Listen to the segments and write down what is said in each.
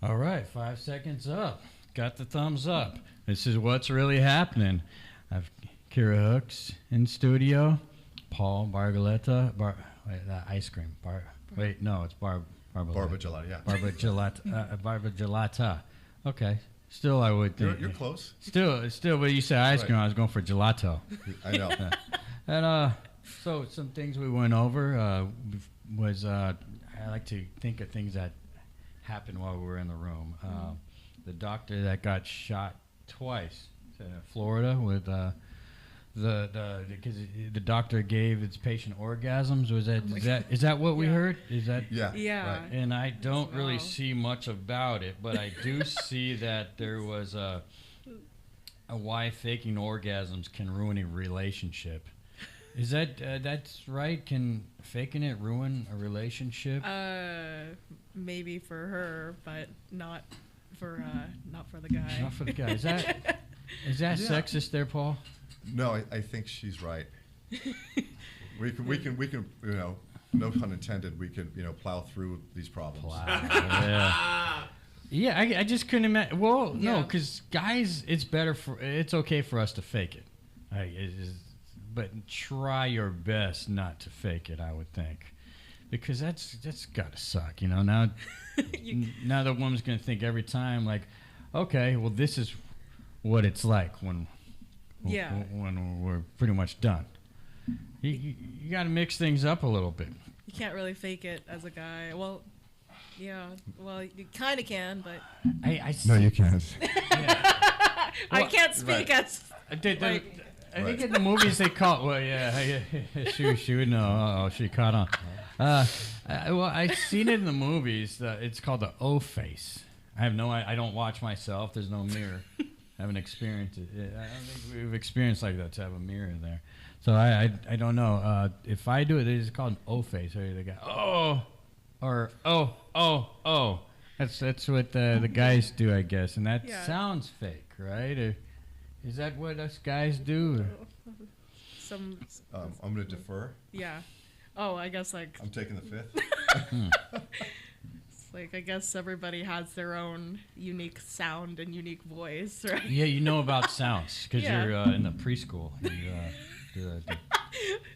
All right, 5 seconds up. Got the thumbs up. This is what's really happening. I've Kira Hooks in studio. Paul Bargaletta. Wait, that ice cream. Wait, no, it's Barba Gelata, yeah. Barba Gelata. Barba Gelata. Okay. Still, I would think. You're close. Still, but you said ice cream. I was going for gelato. I know. And so some things we went over was I like to think of things that happened while we were in the room. The doctor that got shot twice in Florida with because the doctor gave its patient orgasms. Is that what we heard? Is that Yeah. Right. And I don't really see much about it, but I do see that there was a why faking orgasms can ruin a relationship. Is that that's right? Can faking it ruin a relationship? Maybe for her, but not for the guy. Not for the guy. Is that sexist there, Paul? No, I think she's right. We can no pun intended. We can plow through these problems. Yeah, I just couldn't imagine. Well, no, because guys, it's okay for us to fake it. But try your best not to fake it, I would think, because that's gotta suck, Now, now the woman's gonna think every time, like, okay, well, this is what it's like when we're pretty much done. You got to mix things up a little bit. You can't really fake it as a guy. Well, yeah. Well, you kind of can, but No, you can't. I can't speak as. I think in the movies they call. Well, yeah, she would know. Oh, she caught on. Well, I've seen it in the movies. It's called the O face. I don't watch myself. There's no mirror. I haven't experienced it. I don't think we've experienced like that to have a mirror in there. So I don't know. If I do it, it's called an O face. Or they go oh. That's what the guys do, I guess, and that sounds fake, right? Is that what us guys do? I'm going to defer. Yeah. Oh, I guess like. I'm taking the fifth. It's like I guess everybody has their own unique sound and unique voice, right? Yeah, you know about sounds because you're in the preschool.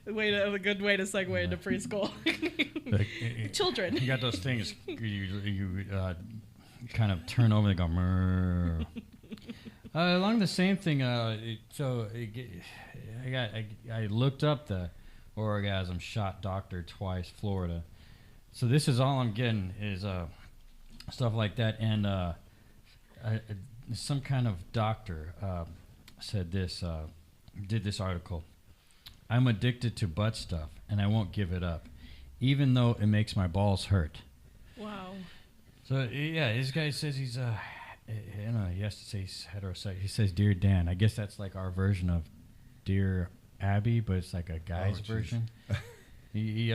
A good way to segue into preschool. Children. You got those things you kind of turn over and go. Murr. Along the same thing, I looked up the orgasm shot doctor twice, Florida. So this is all I'm getting is stuff like that, and some kind of doctor said this, did this article. I'm addicted to butt stuff, and I won't give it up, even though it makes my balls hurt. Wow. So yeah, this guy says he's he has to say he's heterosexual. He says, "Dear Dan." I guess that's like our version of "Dear Abby," but it's like a guy's version. He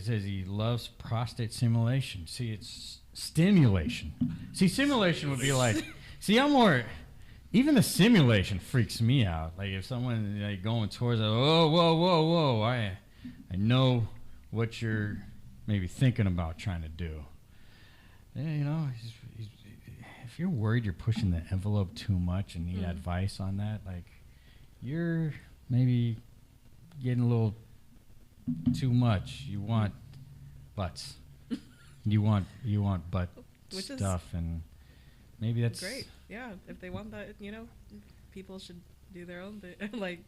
says he loves prostate stimulation. See, it's stimulation. See, simulation would be like, I'm more. Even the simulation freaks me out. Like if someone like going towards it, whoa. I know what you're maybe thinking about trying to do. Yeah, if you're worried you're pushing the envelope too much and need advice on that, like you're maybe getting a little too much. You want butts. you want butt stuff, and maybe that's great. Yeah, if they want that, people should do their own thing, like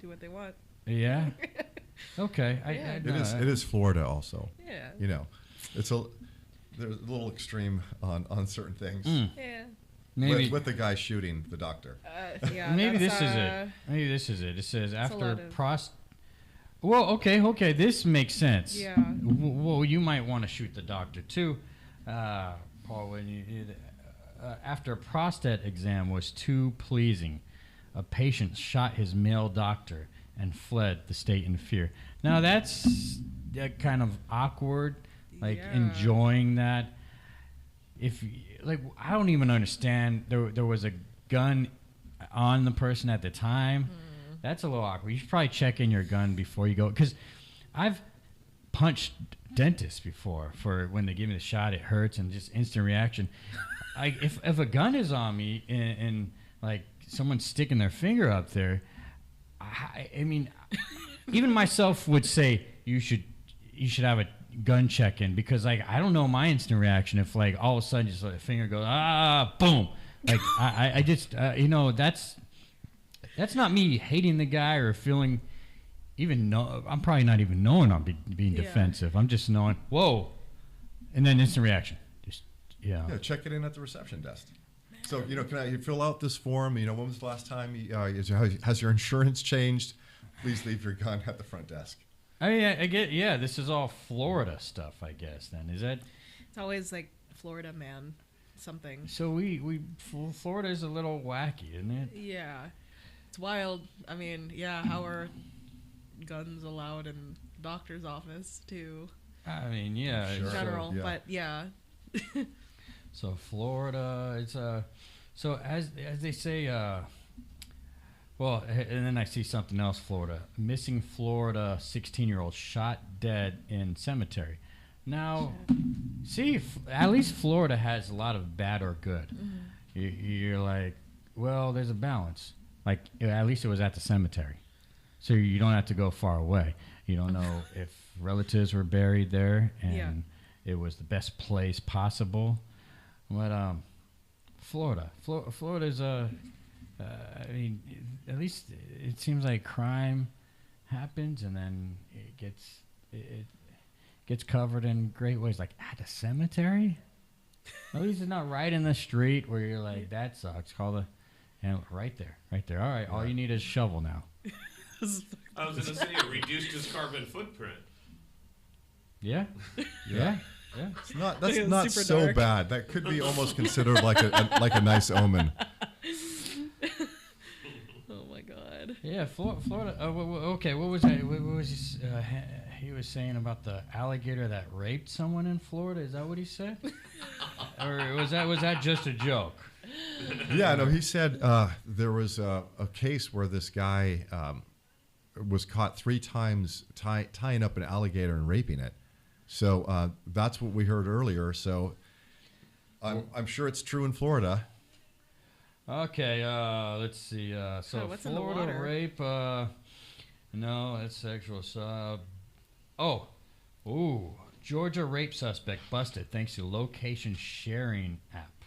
do what they want. Yeah. Okay. It is Florida also. Yeah. There's a little extreme on certain things. Yeah. Maybe with the guy shooting the doctor. Maybe this is it. Maybe this is it. It says after Well, okay, this makes sense. Yeah. Well, you might want to shoot the doctor too, Paul. When after a prostate exam was too pleasing, a patient shot his male doctor and fled the state in fear. Now that's kind of awkward. Like enjoying that. I don't even understand. There was a gun on the person at the time. That's a little awkward. You should probably check in your gun before you go, because I've punched dentists before for when they give me the shot, it hurts and just instant reaction. if a gun is on me and like someone's sticking their finger up there, I mean, even myself would say you should have a gun check in, because like I don't know my instant reaction if like all of a sudden just like a finger goes boom, like I just that's not me hating the guy or feeling I'm probably not even knowing I'm being defensive. I'm just knowing whoa, and then instant reaction. Just Yeah, check it in at the reception desk. So, can I fill out this form? When was the last time? Has your insurance changed? Please leave your gun at the front desk. I get. Yeah, this is all Florida stuff, I guess. Then is that? It's always like Florida man, something. So Florida is a little wacky, isn't it? Yeah, it's wild. I mean, yeah, how are guns allowed in doctor's office too? I mean, yeah, In general, but yeah. So Florida, it's so as they say, well, and then I see something else. Florida, missing Florida 16-year-old shot dead in cemetery. Now, see, at least Florida has a lot of bad or good. Mm-hmm. You're like, well, there's a balance. Like at least it was at the cemetery, so you don't have to go far away. You don't know if relatives were buried there, and it was the best place possible. But Florida's I mean, at least it seems like crime happens and then it gets covered in great ways, like at the cemetery. At least it's not right in the street where you're like, that sucks. Call the handler right there. All right, all you need is a shovel now. I was going to say it reduced his carbon footprint. Yeah. It's not. That's It's not super so dark. bad. That could be almost considered like a nice omen. Oh my god. Yeah, Florida. Okay, what was that? What was he was saying about the alligator that raped someone in Florida? Is that what he said? Or was that just a joke? Yeah, no. He said there was a case where this guy was caught 3 times tying up an alligator and raping it. So that's what we heard earlier. So I'm sure it's true in Florida. Okay, let's see. So what's in the Florida water? rape. No, that's sexual assault. Georgia rape suspect busted thanks to location sharing app.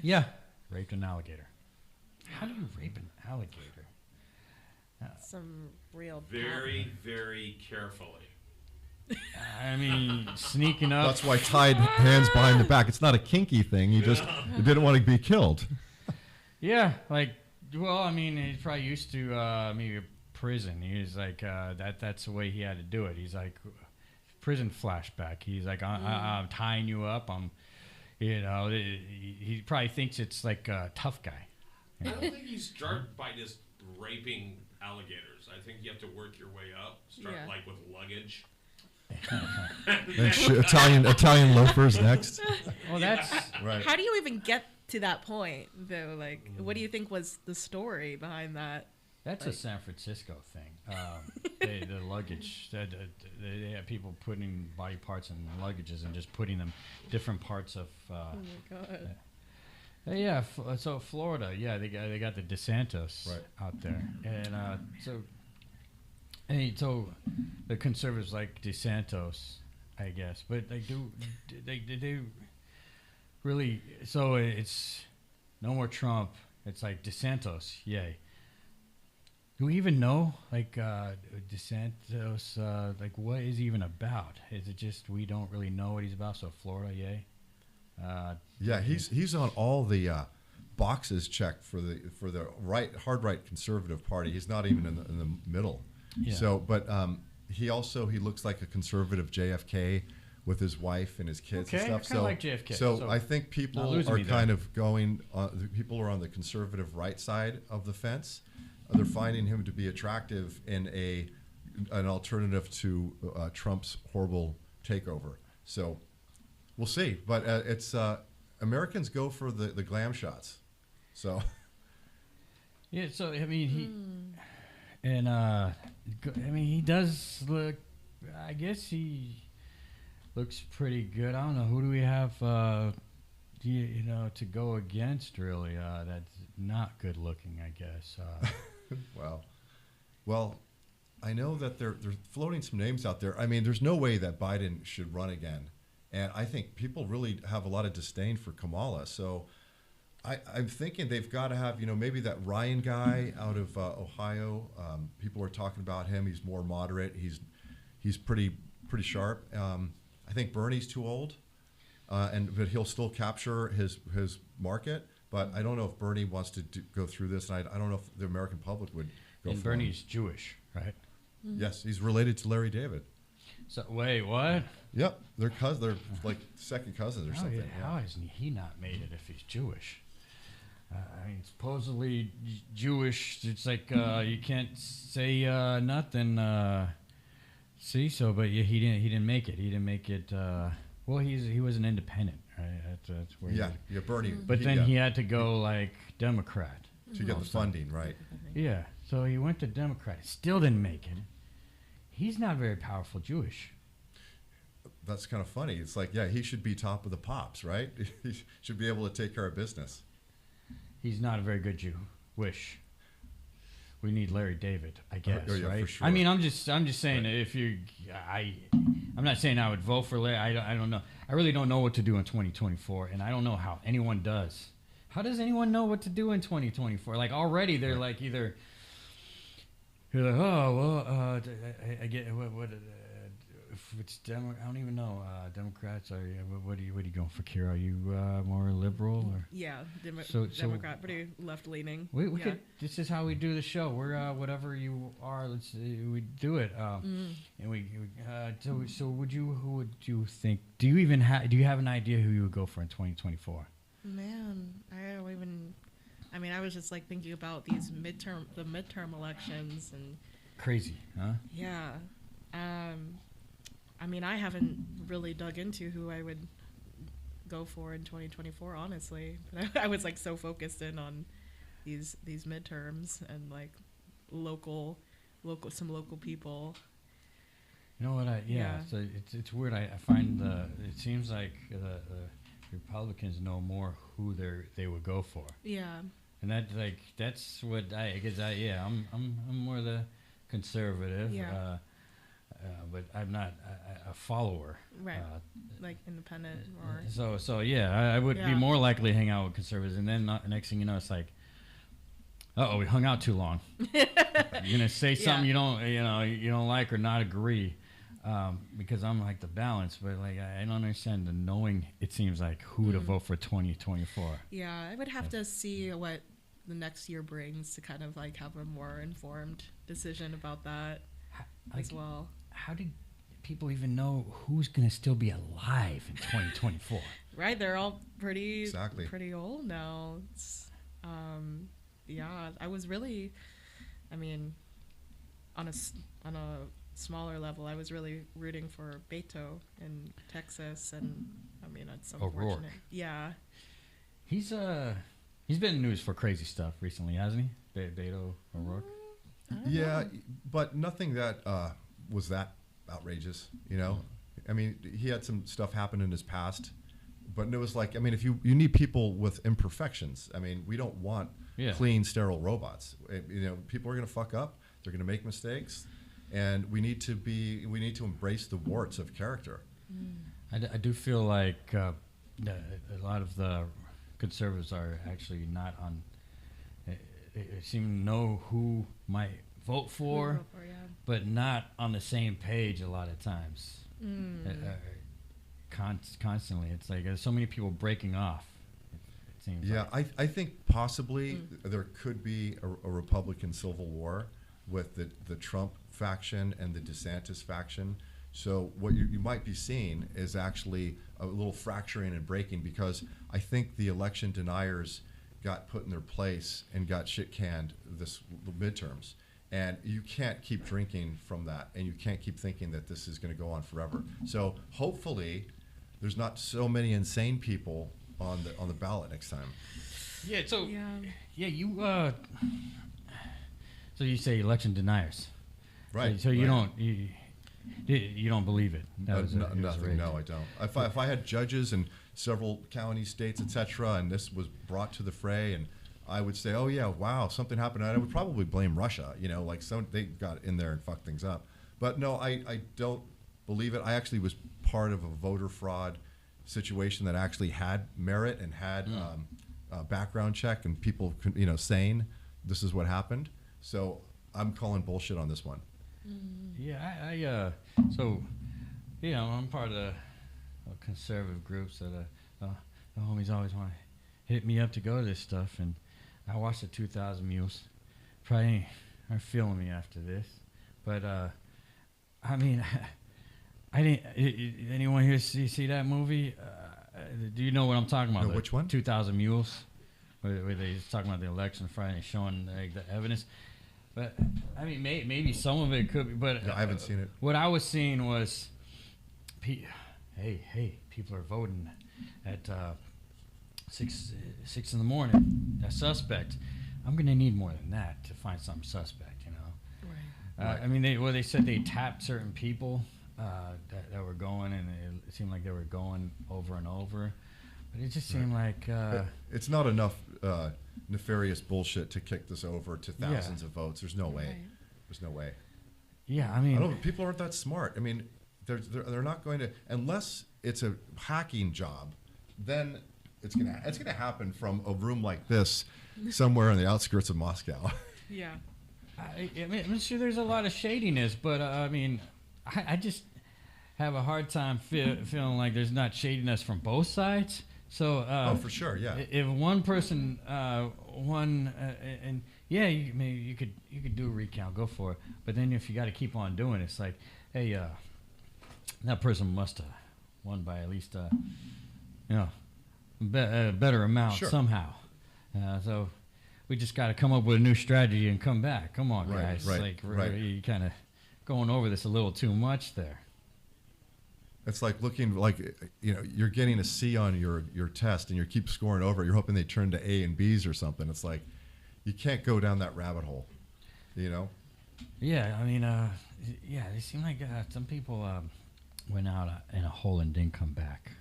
Nice. Raped an alligator. How do you rape an alligator? Some real Very, very carefully. I mean, sneaking up. That's why tied hands behind the back. It's not a kinky thing. You didn't want to be killed. Yeah, like, well, I mean, he's probably used to maybe prison. He was like, that's the way he had to do it. He's like, prison flashback. He's like, I'm tying you up. He probably thinks it's like a tough guy. I don't think you start by just raping alligators. I think you have to work your way up. Start like with luggage. And Italian loafers next. Well, that's Right. How do you even get to that point though? Like, what do you think was the story behind that? That's a San Francisco thing. The luggage. They have people putting body parts in luggages and just putting them different parts of. Oh my god. Yeah, so Florida, yeah, they got the DeSantis Right. out there, and so the conservatives like DeSantis, I guess, but they really. So it's no more Trump. It's like DeSantis, yay. Do we even know, like, DeSantis, like, what is he even about? Is it just we don't really know what he's about, so Florida, yay? Yeah, he's on all the boxes checked for the hard right conservative party. He's not even in the middle. Yeah. So, but he looks like a conservative JFK with his wife and his kids and Okay, stuff. I kinda like JFK, So so I think people not losing are me there. kind of going. People are on the conservative right side of the fence. They're finding him to be attractive in an alternative to Trump's horrible takeover. So we'll see. But it's Americans go for the glam shots. So Yeah, so I mean he does look. I guess he looks pretty good. I don't know, who do we have, you know, to go against really? That's not good looking, I guess. Wow. Well, I know that they're floating some names out there. I mean, there's no way that Biden should run again. And I think people really have a lot of disdain for Kamala. So I'm thinking they've got to have, you know, maybe that Ryan guy out of Ohio. People are talking about him. He's more moderate. He's pretty sharp. I think Bernie's too old, but he'll still capture his market. But I don't know if Bernie wants to go through this, and I don't know if the American public would go. And for Bernie's Jewish, right? Yes, he's related to Larry David. So wait, what? Yep, they're They're like second cousins or something. How hasn't he not made it if he's Jewish? I mean, supposedly Jewish. It's like you can't say nothing. See, so but yeah, he didn't make it. He didn't make it. Well, he was an independent, right? That's where. Yeah, Bernie. But then he had to go like Democrat to get the funding, right? Yeah, so he went to Democrat. Still didn't make it. He's not very powerful Jewish. That's kind of funny. It's like, yeah, he should be top of the pops, right? He should be able to take care of business. He's not a very good Jewish. We need Larry David, I guess, yeah, right? for sure. I mean, I'm just saying if I'm not saying I would vote for Larry. I don't know. I really don't know what to do in 2024, and I don't know how anyone does. How does anyone know what to do in 2024? Like already, they're like either. You're like, oh well, I get what if it's I don't even know. Democrats are what are you going for, Kira? Are you more liberal or? Yeah, So Democrat, pretty left leaning. We yeah. could. This is how we do the show. We're whatever you are. We do it. And we so would you? Who would you think? Do you even do you have an idea who you would go for in 2024? Man, I don't even. I mean, I was just like thinking about these midterm elections and. Crazy, huh? Yeah, I mean, I haven't really dug into who I would go for in 2024, honestly. But I was like so focused in on these midterms and like some local people. You know what? So it's weird. I find it seems like the Republicans know more who they would go for. Yeah. And that's what I guess. I'm more the conservative. Yeah. But I'm not a follower. Right. Like independent or. So yeah, I would be more likely to hang out with conservatives, and then next thing you know, it's like, we hung out too long. You're gonna say something you don't like or not agree, because I'm like the balance. But like I don't understand the knowing. It seems like who to vote for 2024. Yeah, I would have to see what the next year brings to kind of like have a more informed decision about that as well. How did people even know who's going to still be alive in 2024? Right, they're all pretty old now. It's, I was really, I mean, on a smaller level, I was really rooting for Beto in Texas, and I mean, it's unfortunate. O'Rourke. Yeah. He's been in the news for crazy stuff recently, hasn't he? Beto O'Rourke. Yeah, but nothing that was that outrageous, you know? I mean, he had some stuff happen in his past, but it was like, I mean, if you need people with imperfections. I mean, we don't want clean, sterile robots. You know, people are going to fuck up. They're going to make mistakes, and we need to embrace the warts of character. I do feel like a lot of the conservatives are actually not on. They seem to know who might vote for, but not on the same page a lot of times. Constantly, it's like there's so many people breaking off. It seems. Yeah, like. I think possibly there could be a Republican civil war with the Trump faction and the DeSantis faction. So what you might be seeing is actually a little fracturing and breaking, because I think the election deniers got put in their place and got shit canned the midterms. And you can't keep drinking from that, and you can't keep thinking that this is going to go on forever. So hopefully there's not so many insane people on the ballot next time. Yeah, so you so you say election deniers. Right. So you don't You don't believe it? Nothing. No, I don't. If I had judges in several counties, states, etc., and this was brought to the fray, and I would say, oh yeah, wow, something happened, and I would probably blame Russia. Like they got in there and fucked things up. But no, I don't believe it. I actually was part of a voter fraud situation that actually had merit and had a background check, and people, saying this is what happened. So I'm calling bullshit on this one. Yeah, so, I'm part of the conservative groups that the homies always want to hit me up to go to this stuff, and I watched the 2,000 Mules. Probably aren't feeling me after this, but I mean, I didn't. Anyone here see that movie? Do you know what I'm talking about? No, which one? 2,000 Mules, where they talking about the election Friday, showing the evidence. But I mean, maybe some of it could be. But no, I haven't seen it. What I was seeing was, hey, people are voting at 6 in the morning. A suspect. I'm gonna need more than that to find something suspect. Right. I mean, they said they tapped certain people that were going, and it seemed like they were going over and over. But it just seemed like it's not enough nefarious bullshit to kick this over to thousands of votes. There's no way. Right. There's no way. Yeah, I mean, people aren't that smart. I mean, they're not going to, unless it's a hacking job. Then it's gonna happen from a room like this, somewhere on the outskirts of Moscow. Yeah. I mean, I'm sure there's a lot of shadiness, but I mean, I just have a hard time feeling like there's not shadiness from both sides. So for sure, yeah. If one person won, and yeah, you could do a recount, go for it. But then if you got to keep on doing it, it's like, hey, that person must have won by at least a better amount somehow. So we just got to come up with a new strategy and come back. Come on, guys. Right. You kind of going over this a little too much there. It's like looking like, you're getting a C on your test and you keep scoring over it. You're hoping they turn to A and B's or something. It's like, you can't go down that rabbit hole, Yeah, I mean, they seem like some people went out in a hole and didn't come back.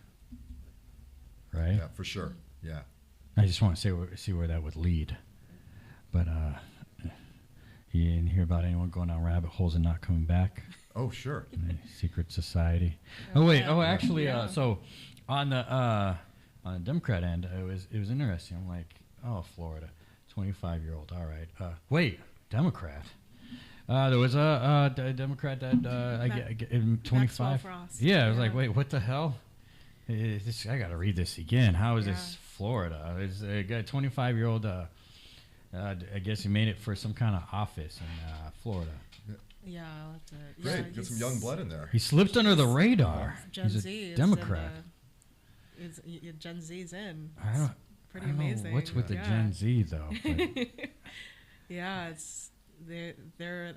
Right? Yeah, for sure. Yeah. I just want to see where that would lead. But you didn't hear about anyone going down rabbit holes and not coming back? Oh, sure. Secret society. Actually, so on the Democrat end, it was interesting. I'm like, oh, Florida, 25-year-old. All right. Wait, Democrat. There was a Democrat that in 25. Yeah, I was like, wait, what the hell? I got to read this again. How is this Florida? It's a guy, 25-year-old. I guess he made it for some kind of office in Florida. Yeah, I'll have to. Great, get some young blood in there. He slipped under the radar. Gen He's Z a Democrat. Gen Z's in. I don't know what's with the Gen Z though. Yeah, it's they're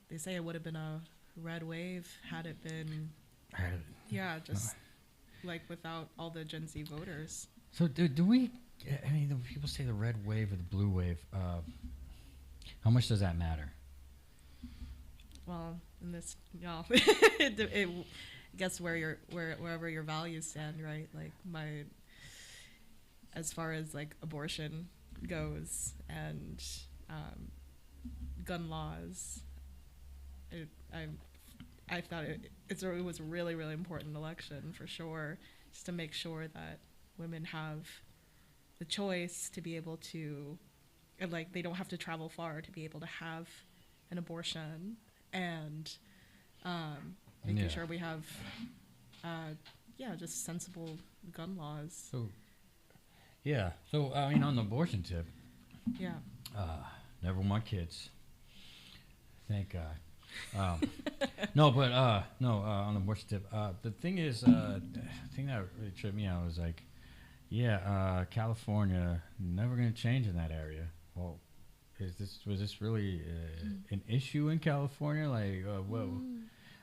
they say it would have been a red wave had it been. Just like without all the Gen Z voters. So do we? I mean, people say the red wave or the blue wave. How much does that matter? Well, in this, it guess wherever your values stand, right? Like as far as like abortion goes and gun laws, I thought it was a really, really important election for sure, just to make sure that women have the choice to be able to, like, they don't have to travel far to be able to have an abortion, and making sure we have, just sensible gun laws. So I mean, on the abortion tip, never want kids. Thank God. On the abortion tip, the thing is, the thing that really tripped me out was like, California never going to change in that area. Well, was this really an issue in California? Like,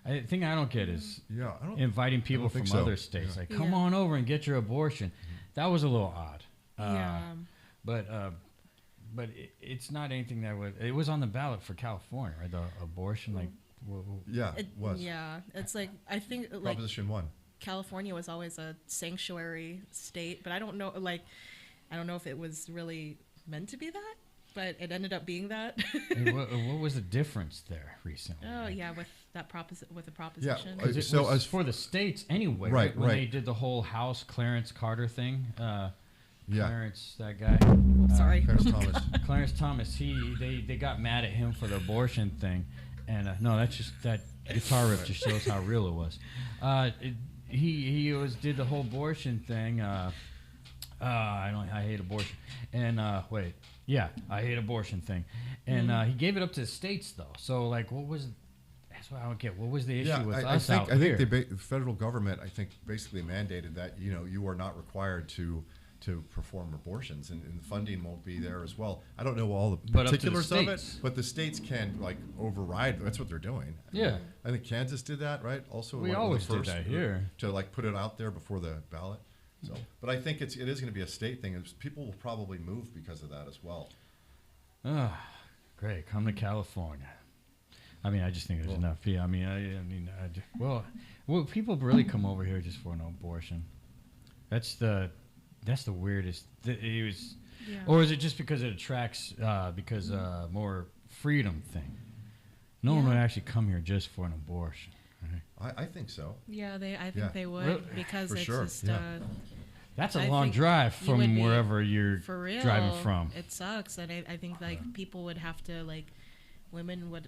the thing I don't get is inviting people from other states. Like, come on over and get your abortion. Mm-hmm. That was a little odd. But it's not anything that it was on the ballot for California, right? The abortion, like Yeah, it was. Yeah, it's like I think like Proposition 1. California was always a sanctuary state, but I don't know if it was really meant to be that, but it ended up being that. What was the difference there recently? Oh yeah, with the proposition. Yeah, It so was as for the states anyway. Right, when right. they did the whole House Clarence Carter thing. Yeah. Clarence, that guy. Sorry. Clarence Thomas. Clarence Thomas. They got mad at him for the abortion thing, and no, that's just that guitar riff just shows how real it was. He did the whole abortion thing. I hate abortion. And I hate abortion thing. And he gave it up to the states though. So like, what was? That's what I don't get. What was the issue with us out here? I think the federal government, I think, basically mandated that you are not required to perform abortions, and the funding won't be there as well. I don't know all the particulars of it, but the states can like override. That's what they're doing. Yeah. I think Kansas did that, right? Also, We one of the always did first that here. to like put it out there before the ballot. So, but I think it is going to be a state thing. And people will probably move because of that as well. Great. Come to California. I mean, I just think there's enough. Yeah. Well, people really come over here just for an abortion. That's the weirdest. Or is it just because it attracts more freedom thing? No one would actually come here just for an abortion. Right? I think so. Yeah, I think they would because it's sure. just. That's a long drive from wherever you're driving from. It sucks, and I think like people would have to women would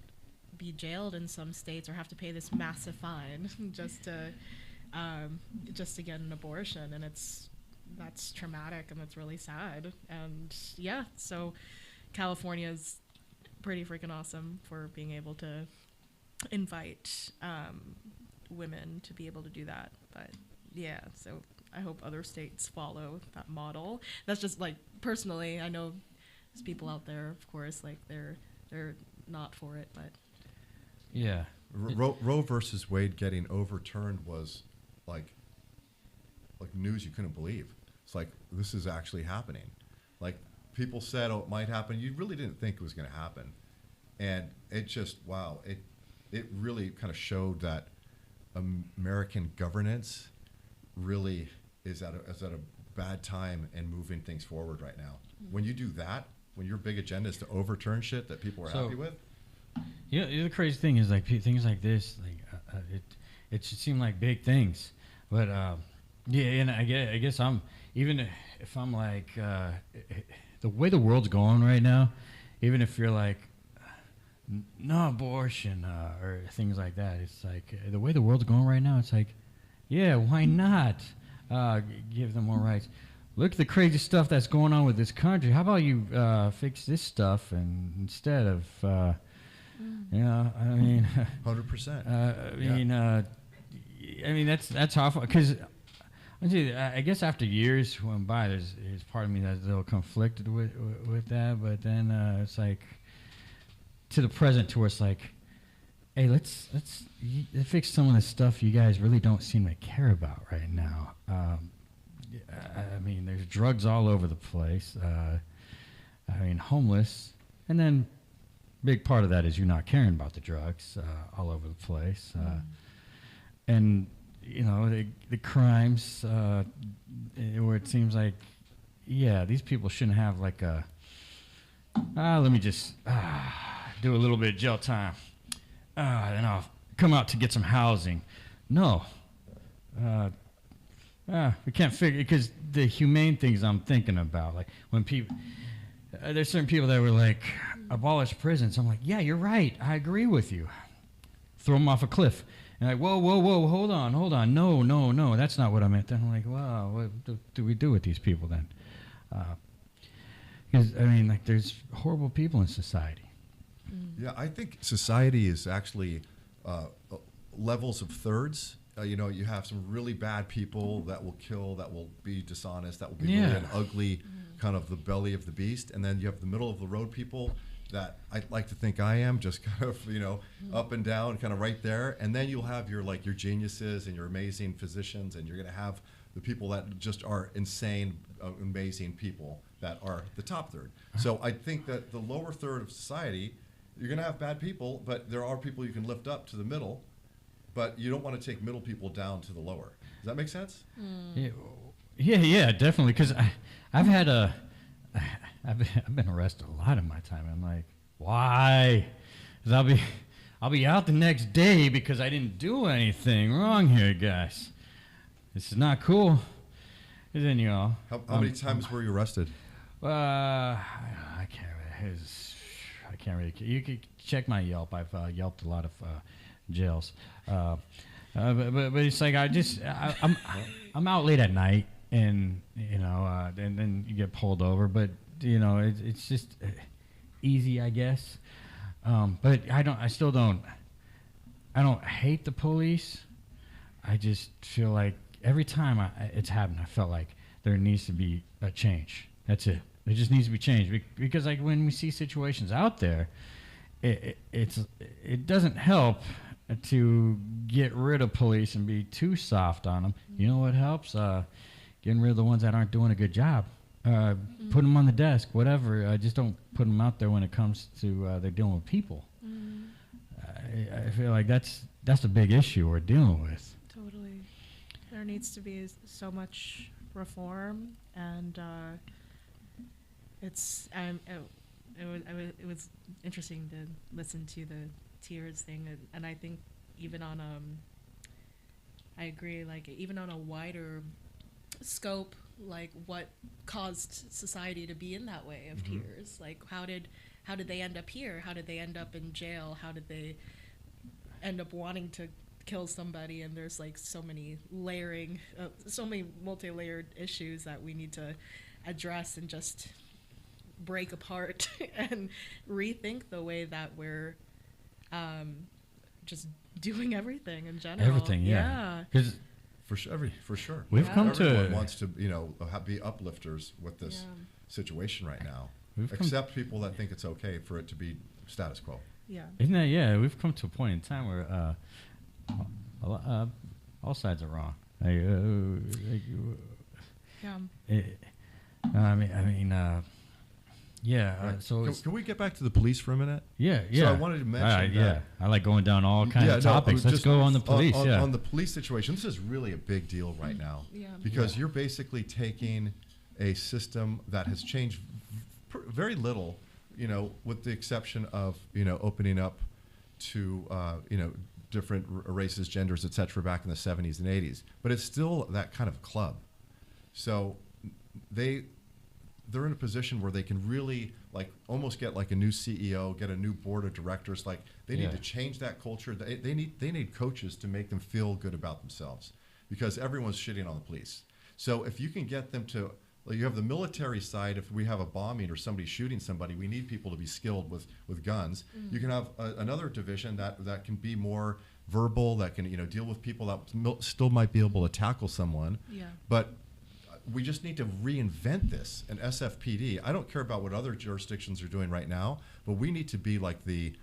be jailed in some states or have to pay this massive fine just to get an abortion, and that's traumatic and that's really sad. And yeah, so California's pretty freaking awesome for being able to invite women to be able to do that. But yeah, so I hope other states follow that model. That's just like personally, I know there's people out there, of course, like they're not for it, but yeah. Roe versus Wade getting overturned was like news you couldn't believe. It's like, this is actually happening. Like, people said, it might happen. You really didn't think it was going to happen. And it just, wow, it really kind of showed that American governance really is at a bad time and moving things forward right now. When you do that, when your big agenda is to overturn shit that people are happy with. Yeah, the crazy thing is like things like this, like it should seem like big things, but yeah, and I guess I'm, even if I'm like the way the world's going right now, even if you're like no abortion or things like that, it's like the way the world's going right now, it's like, yeah, why not give them more rights? Look at the crazy stuff that's going on with this country. How about you fix this stuff and instead of I mean 100%. I mean that's awful because I guess after years went by, there's part of me that's a little conflicted with that, but then it's like to the present, to where it's like, hey, let's fix some of the stuff you guys really don't seem to care about right now. I mean, there's drugs all over the place. I mean, homeless, and then big part of that is you not caring about the drugs all over the place, and you know the crimes where it seems like, yeah, these people shouldn't have like a let me just do a little bit of jail time, then I'll come out to get some housing. No. We can't figure, because the humane things I'm thinking about, like when people, there's certain people that were like, abolish prisons. I'm like, yeah, you're right. I agree with you. Throw them off a cliff. And like, whoa, hold on. No, that's not what I meant. Then I'm like, wow, what do we do with these people then? Because, I mean, like, there's horrible people in society. Yeah, I think society is actually levels of thirds. You know, you have some really bad people that will kill, that will be dishonest, that will be really an ugly kind of the belly of the beast. And then you have the middle of the road people that I'd like to think I am, just kind of, you know, up and down, kind of right there. And then you'll have your geniuses and your amazing physicians, and you're going to have the people that just are insane, amazing people that are the top third. So I think that the lower third of society you're going to have bad people, but there are people you can lift up to the middle, but you don't want to take middle people down to the lower. Does that make sense? Yeah, definitely. Because I've been arrested a lot in my time. I'm like, why? Because I'll be out the next day because I didn't do anything wrong here, guys. This is not cool. And then how many times were you arrested? I can't really. You could check my Yelp. I've Yelped a lot of jails. But it's like I'm out late at night, and and then you get pulled over. But it's just easy, I guess. But I still don't hate the police. I just feel like every time it's happened, I felt like there needs to be a change. That's it. It just needs to be changed because like when we see situations out there, it doesn't help to get rid of police and be too soft on them. You know what helps? Getting rid of the ones that aren't doing a good job. Put them on the desk, whatever. Just don't put them out there when it comes to they're dealing with people. I feel like that's a big issue we're dealing with. Totally. There needs to be so much reform, and it was interesting to listen to the tears thing, and I think even on I agree, like even on a wider scope, like what caused society to be in that way of tears, like how did they end up here, how did they end up in jail, how did they end up wanting to kill somebody, and there's like so many multi-layered issues that we need to address and just break apart and rethink the way that we're just doing everything in general. Everything, yeah. Because for sure, we've come everyone wants to be uplifters with this situation right now, except people that think it's okay for it to be status quo. Yeah, isn't that? Yeah, we've come to a point in time where all sides are wrong. Can we get back to the police for a minute? Yeah. So I wanted to mention that. I like going down all kinds of topics. Let's go on the police. On the police situation, this is really a big deal right now. Because you're basically taking a system that has changed very little, with the exception of, opening up to, different races, genders, etc. back in the 70s and 80s. But it's still that kind of club. So they're in a position where they can really almost get like a new CEO, get a new board of directors. Like they need to change that culture. They need coaches to make them feel good about themselves, because everyone's shitting on the police. So if you can get them to, you have the military side. If we have a bombing or somebody shooting somebody, we need people to be skilled with guns. You can have another division that can be more verbal, that can deal with people that still might be able to tackle someone. But we just need to reinvent this. And SFPD, I don't care about what other jurisdictions are doing right now, but we need to be like the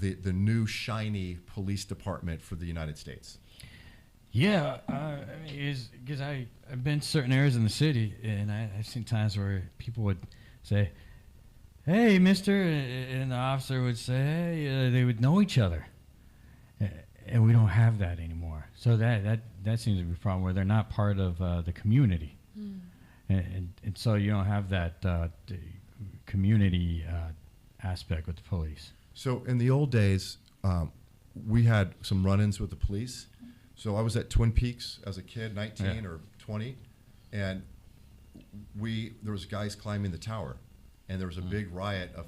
new shiny police department for the United States. Yeah, because I've been to certain areas in the city, and I've seen times where people would say, "Hey, mister," and the officer would say, "Hey," they would know each other. And we don't have that anymore. So that seems to be a problem, where they're not part of the community. And so you don't have that community aspect with the police. So in the old days, we had some run-ins with the police. So I was at Twin Peaks as a kid, 19 or 20, and there was guys climbing the tower, and there was a big riot of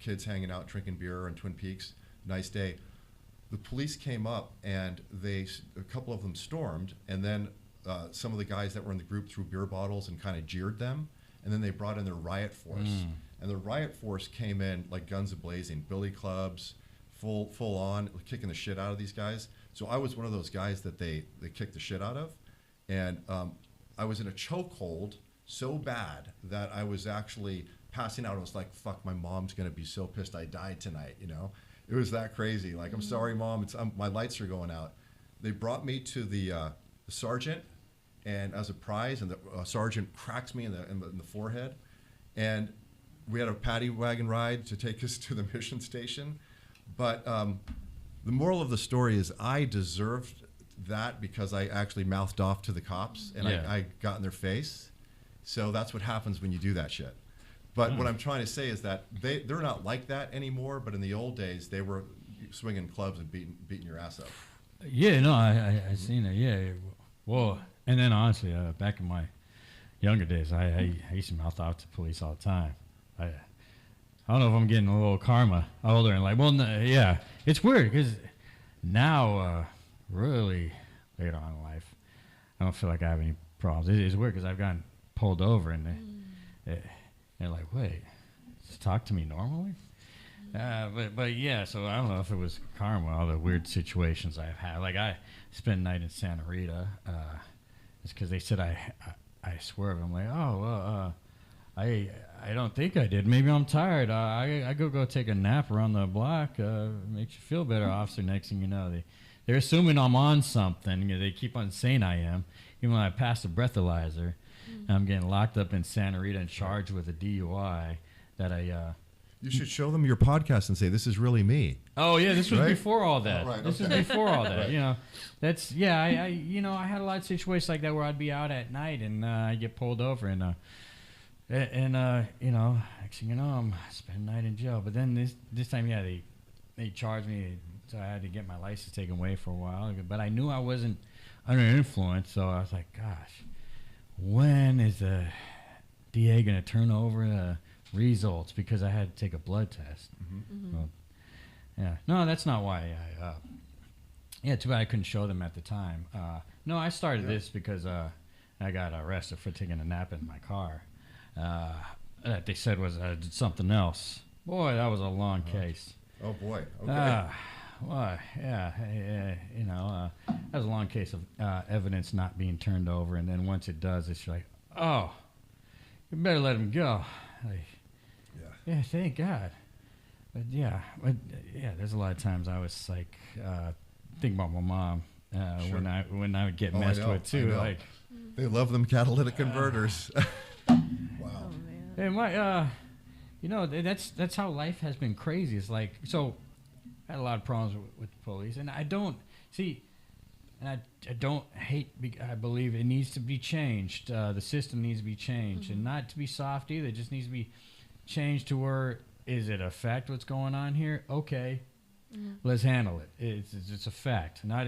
kids hanging out drinking beer in Twin Peaks. Nice day. The police came up, and a couple of them stormed, and then some of the guys that were in the group threw beer bottles and kind of jeered them, and then they brought in their riot force. And the riot force came in like guns a-blazing, billy clubs, full on, kicking the shit out of these guys. So I was one of those guys that they kicked the shit out of, and I was in a chokehold so bad that I was actually passing out. I was like, "Fuck, my mom's gonna be so pissed I died tonight," It was that crazy. Like, "I'm sorry, Mom. My lights are going out." They brought me to the sergeant, and as a prize, and the sergeant cracks me in the forehead, and we had a paddy wagon ride to take us to the mission station. But the moral of the story is I deserved that because I actually mouthed off to the cops and I got in their face. So that's what happens when you do that shit. But what I'm trying to say is that they're not like that anymore. But in the old days, they were swinging clubs and beating your ass up. Yeah, no, I seen it. Yeah, well, and then honestly, back in my younger days, I used to mouth off to police all the time. I don't know if I'm getting a little karma older and like, well, no, yeah, it's weird because now, really later on in life, I don't feel like I have any problems. It's weird because I've gotten pulled over and they're like, wait, just talk to me normally? But yeah, so I don't know if it was karma, all the weird situations I've had. Like I spent a night in Santa Rita. It's because they said I swerved. I'm like, oh, well, I don't think I did. Maybe I'm tired. I go take a nap around the block. Makes you feel better, officer. Next thing you know, they're assuming I'm on something. They keep on saying I am. Even when I passed the breathalyzer, I'm getting locked up in Santa Rita and charged with a DUI that I... You should show them your podcast and say, this is really me. Oh, yeah, this was before all that. Oh, right, this was before all that, you know. That's, yeah, I had a lot of situations like that where I'd be out at night and I get pulled over and you know, next thing you know, I'm spending the night in jail. But then this time, yeah, they charged me, so I had to get my license taken away for a while. But I knew I wasn't under influence, so I was like, gosh, when is the DA going to turn over the results? Because I had to take a blood test. Well, yeah, no, that's not why yeah, too bad I couldn't show them at the time. No, I started this because I got arrested for taking a nap in my car. That they said was I did something else. Boy, that was a long case. Oh boy. Okay. Well, yeah, you know, that was a long case of evidence not being turned over, and then once it does, it's like, oh, you better let him go. Like, yeah, thank God. But yeah, there's a lot of times I was like thinking about my mom when I would get messed with too. Like, they love them catalytic converters. Wow. Oh man. And my, you know, that's how life has been crazy. It's like, so I had a lot of problems with the police, and I don't see, and I don't hate. I believe it needs to be changed. The system needs to be changed, and not to be soft either. It just needs to be changed to where, is it a fact what's going on here? Okay, let's handle it. It's a fact. Not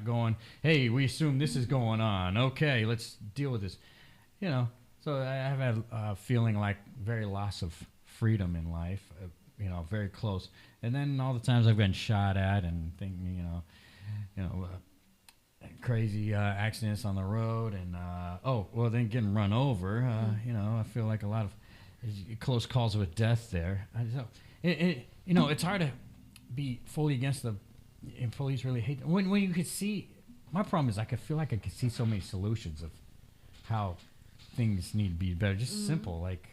going, hey, we assume this is going on. Okay, let's deal with this. You know, so I have had a feeling like very loss of freedom in life. You know, very close. And then all the times I've been shot at and thinking, crazy accidents on the road, and then getting run over. You know, I feel like a lot of close calls with death there. You know, it's hard to be fully against and police really hate when you could see. My problem is I could feel like I could see so many solutions of how things need to be better. Just simple like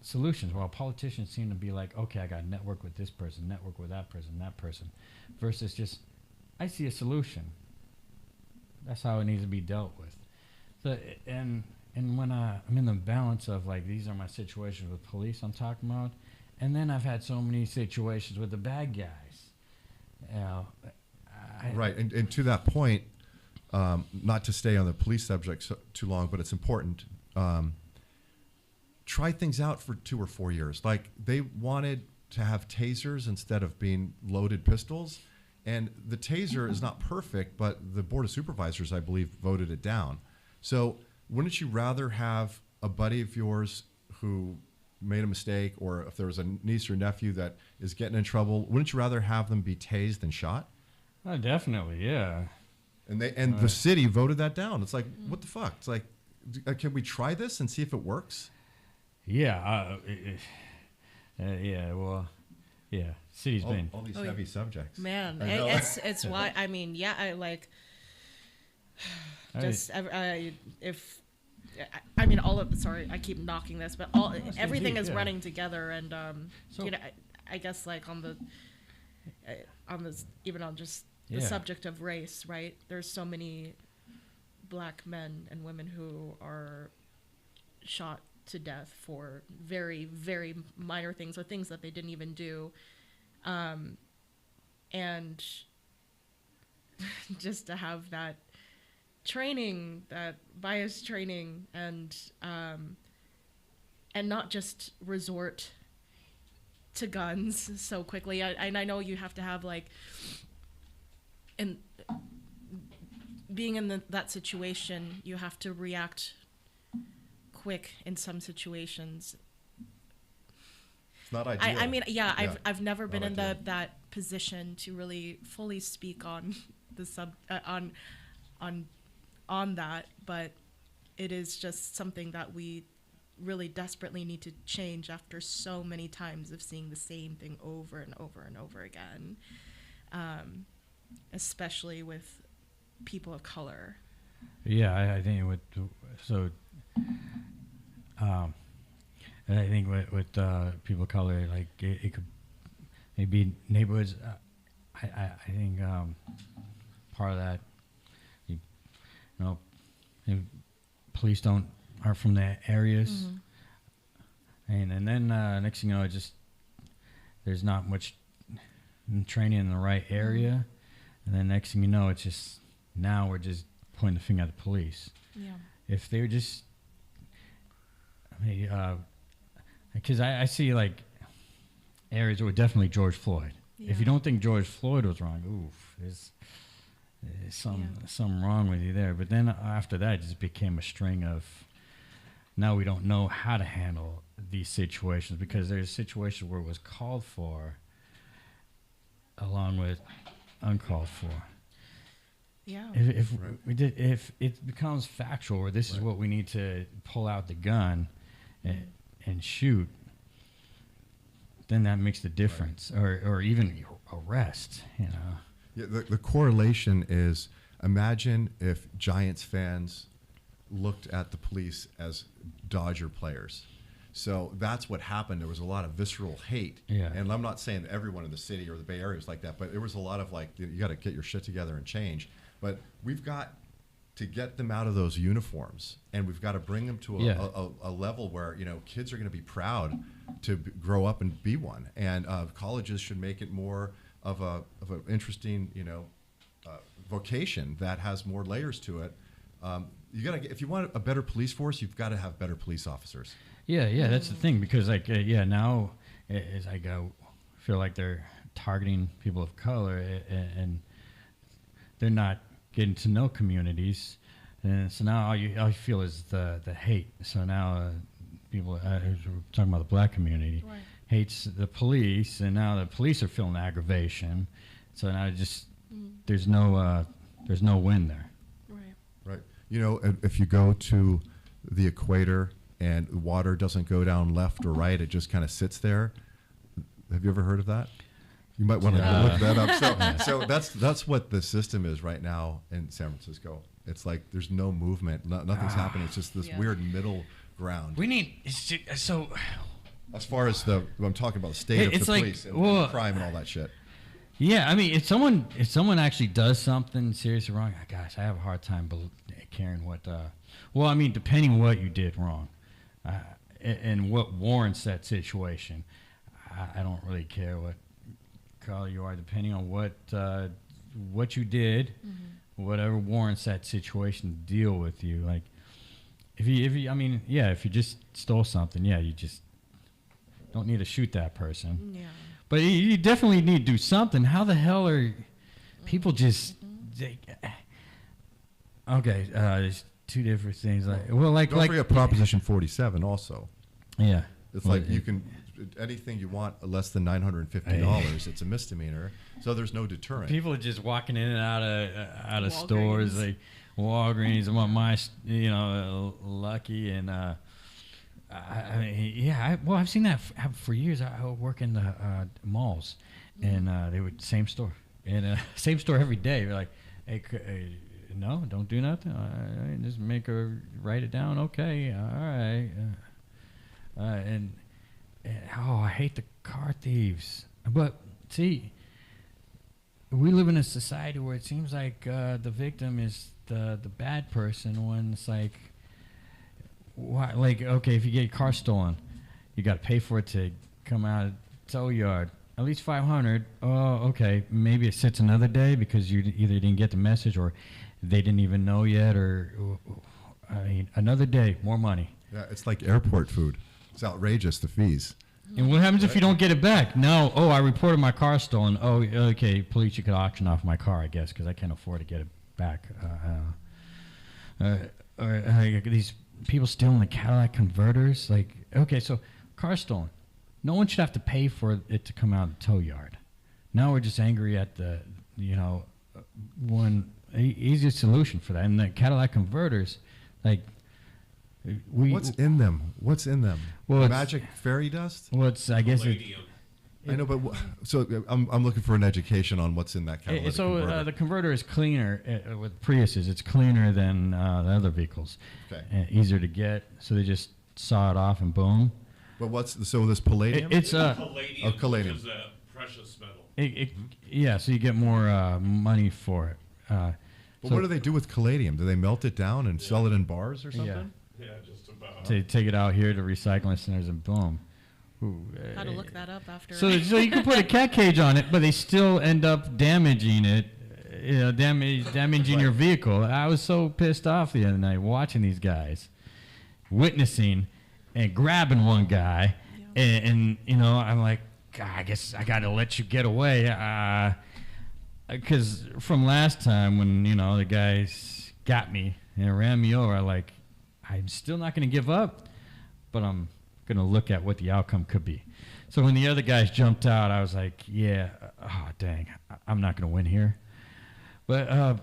solutions. While politicians seem to be like, okay, I got to network with this person, network with that person, versus just I see a solution. That's how it needs to be dealt with. So and when I'm in the balance of like, these are my situations with police I'm talking about, and then I've had so many situations with the bad guys. You know, right, and to that point, not to stay on the police subject too long, but it's important. Try things out for 2 or 4 years. Like, they wanted to have tasers instead of being loaded pistols, and the taser is not perfect, but the Board of Supervisors, I believe, voted it down. So wouldn't you rather have a buddy of yours who made a mistake, or if there was a niece or nephew that is getting in trouble, wouldn't you rather have them be tased than shot? Oh, definitely, yeah. And the city voted that down. It's like, what the fuck? It's like, can we try this and see if it works? Yeah, well, yeah. City's been all these heavy subjects. Man, it's why, I mean, yeah, I like just I mean, all of, sorry, I keep knocking this, but everything is running together, and you know, I guess like on this, even on just the subject of race, right? There's so many black men and women who are shot to death for very, very minor things or things that they didn't even do. And just to have that training, that bias training, and not just resort to guns so quickly. And I know you have to have like, and being in that situation, you have to react quick in some situations. It's not ideal. I mean, yeah, I've never been in that position to really fully speak on the on that, but it is just something that we really desperately need to change after so many times of seeing the same thing over and over and over again, especially with people of color. Yeah, I think I think with people of color, like it could maybe neighborhoods. I think part of that, you know, police aren't from the areas, and then next thing you know, there's not much training in the right area, and then next thing you know, it's just now we're just pointing the finger at the police. Yeah. If they were just, because I see like areas where definitely George Floyd. Yeah. If you don't think George Floyd was wrong, oof, there's something wrong with you there. But then after that, it just became a string of, now we don't know how to handle these situations, because there's situations where it was called for along with uncalled for. Yeah. If it becomes factual, where this is what we need to pull out the gun and shoot, then that makes the difference, or even arrest. You know. Yeah, the correlation is, imagine if Giants fans looked at the police as Dodger players. So that's what happened. There was a lot of visceral hate. Yeah. And I'm not saying that everyone in the city or the Bay Area was like that, but there was a lot of like, you got to get your shit together and change. But we've got to get them out of those uniforms, and we've got to bring them to a level where, you know, kids are going to be proud to grow up and be one. And colleges should make it more of an interesting, you know, vocation that has more layers to it. You got to, if you want a better police force, you've got to have better police officers. Yeah, that's the thing, because like now it's like I feel like they're targeting people of color, and they're not getting to know communities, and so now all you feel is the hate. So now people, we're talking about the black community, hates the police, and now the police are feeling aggravation. So now there's no win there. Right. You know, if you go to the equator and the water doesn't go down left or right, it just kind of sits there. Have you ever heard of that? You might want to look that up. So that's what the system is right now in San Francisco. It's like there's no movement, nothing's happening. It's just this weird middle ground. We need so. As far as I'm talking about the state of the police and crime and all that shit. Yeah, I mean, if someone actually does something seriously wrong, gosh, I have a hard time caring what. Well, I mean, depending on what you did wrong, and what warrants that situation, I don't really care what color you are, depending on what you did, whatever warrants that situation to deal with you. Like, if you just stole something, you just don't need to shoot that person. Yeah. But you definitely need to do something. How the hell are people just? Okay, there's two different things. Don't forget Proposition 47 also. Yeah, it's like you can anything you want less than $950. It's a misdemeanor, so there's no deterrent. People are just walking in and out of stores, like Walgreens. I want my, Lucky, and I've seen that happen for years. I work in the malls, and they would same store every day. They're like, hey, no, don't do nothing. Just make her write it down. Okay, all right. And I hate the car thieves. But see, we live in a society where it seems like the victim is the bad person, when it's like why? Like, okay, if you get your car stolen, you got to pay for it to come out of tow yard. At least $500. Oh, okay. Maybe it sits another day because you either didn't get the message or they didn't even know yet, or I mean, another day, more money. Yeah, it's like airport food. It's outrageous, the fees. And what happens if you don't get it back? No. Oh, I reported my car stolen. Oh, okay. Police, you could auction off my car, I guess, because I can't afford to get it back. These people stealing the Cadillac converters. Like, okay, so car stolen. No one should have to pay for it to come out of the tow yard. Now we're just angry at the, one easiest solution for that. And the Cadillac converters, like, what's in them? What's in them? Well, magic fairy dust? Well, it's, I guess I know, but so I'm looking for an education on what's in that Cadillac converter. The converter is cleaner with Priuses. It's cleaner than the other vehicles. Okay. And easier to get, so they just saw it off and boom. But so this palladium? It's palladium, palladium, which is a precious metal. Yeah, so you get more money for it. But what do they do with palladium? Do they melt it down and sell it in bars or something? Yeah, just about. To take it out here to recycling centers and boom. How to look that up after. So you can put a cat cage on it, but they still end up damaging it, damaging your vehicle. I was so pissed off the other night watching these guys, witnessing and grabbing one guy, and I'm like, God, I guess I got to let you get away, because from last time when the guys got me and ran me over, I'm still not going to give up, but I'm going to look at what the outcome could be. So when the other guys jumped out, I was like, yeah, oh dang, I'm not going to win here. But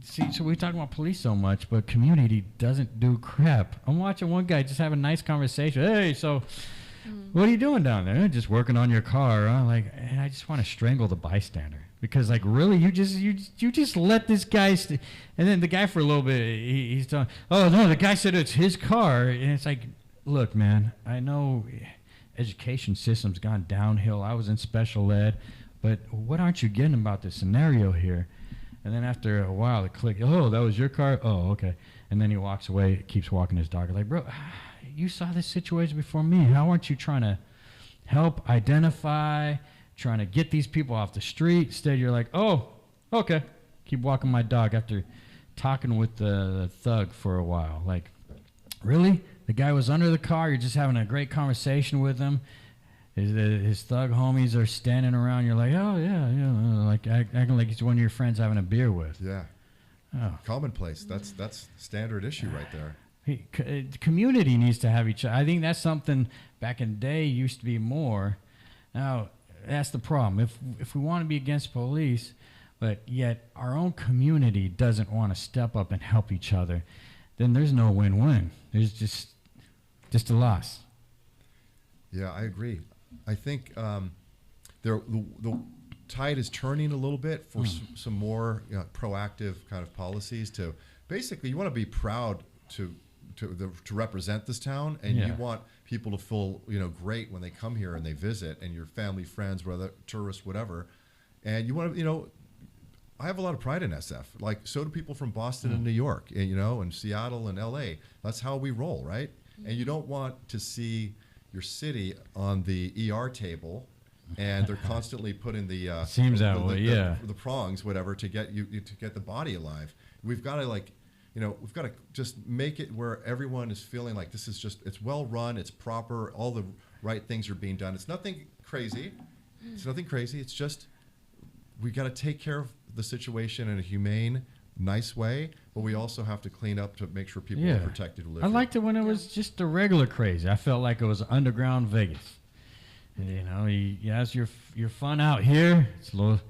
see, so we talk about police so much, but community doesn't do crap. I'm watching one guy just have a nice conversation. Hey, so what are you doing down there? Just working on your car. And I just want to strangle the bystander because, really, you just let this guy. And then the guy for a little bit, he's telling, oh no, the guy said it's his car, and it's like, look, man, I know education system's gone downhill. I was in special ed, but what aren't you getting about the scenario here? And then after a while, it clicked. Oh, that was your car? Oh, okay. And then he walks away, keeps walking his dog. Like, bro, you saw this situation before me. How aren't you trying to help identify, trying to get these people off the street? Instead, you're like, oh, okay. Keep walking my dog after talking with the thug for a while. Like, really? The guy was under the car. You're just having a great conversation with him. His thug homies are standing around. You're like, oh, yeah, like acting like he's one of your friends having a beer with. Yeah. Oh. Commonplace. That's standard issue right there. Community needs to have each other. I think that's something back in the day used to be more. Now, that's the problem. If we want to be against police, but yet our own community doesn't want to step up and help each other, then there's no win-win. There's just a loss. Yeah, I agree. I think the tide is turning a little bit for some more proactive kind of policies to basically, you want to be proud to represent this town, and you want people to feel great when they come here and they visit, and your family, friends, whether tourists, whatever, and you want to I have a lot of pride in SF. Like, so do people from Boston and New York, and Seattle and LA. That's how we roll, right? And you don't want to see your city on the ER table, and they're constantly putting the the prongs, whatever, to get to get the body alive. We've got to we've got to just make it where everyone is feeling like this is just, it's well run, it's proper, all the right things are being done. It's nothing crazy. It's just we got to take care of the situation in a humane, nice way, but we also have to clean up to make sure people are protected who live I liked it when it was just a regular crazy. I felt like it was underground Vegas. You has your fun out here. It's a little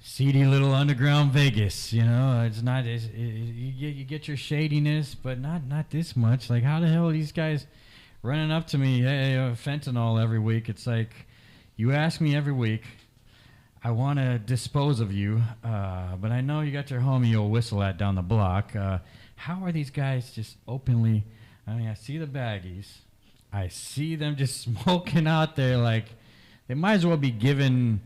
seedy little underground Vegas. It's not you get your shadiness, but not this much. Like, how the hell are these guys running up to me? Hey, fentanyl every week. It's like, you ask me every week, I want to dispose of you, but I know you got your homie you'll whistle at down the block. How are these guys just openly? I mean, I see the baggies. I see them just smoking out there like they might as well be giving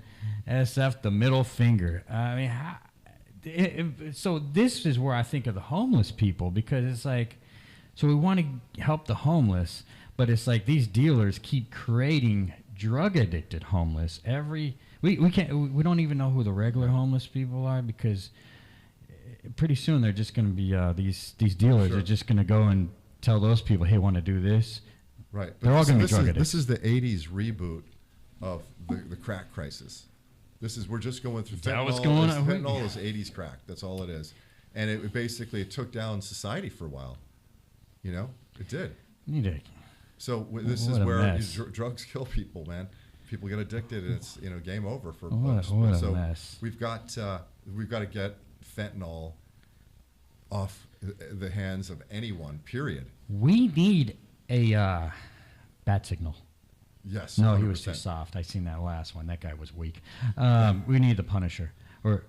SF the middle finger. I mean, so this is where I think of the homeless people, because it's like So we want to help the homeless, but it's like these dealers keep creating drug addicted homeless. We don't even know who the regular homeless people are, because pretty soon they're just going to be these dealers are just going to go and tell those people, hey, want to do this? Right. But they're all going to be drug addicted. This is the 80s reboot of the crack crisis. We're just going through fentanyl. What's going on? Fentanyl is 80s crack. That's all it is. And it basically took down society for a while. You know, it did. So this is where drugs kill people, man. People get addicted, and it's game over for most. So we've got to get fentanyl off the hands of anyone. Period. We need a bat signal. Yes. No, 100%. He was too soft. I seen that last one. That guy was weak. We need the Punisher, the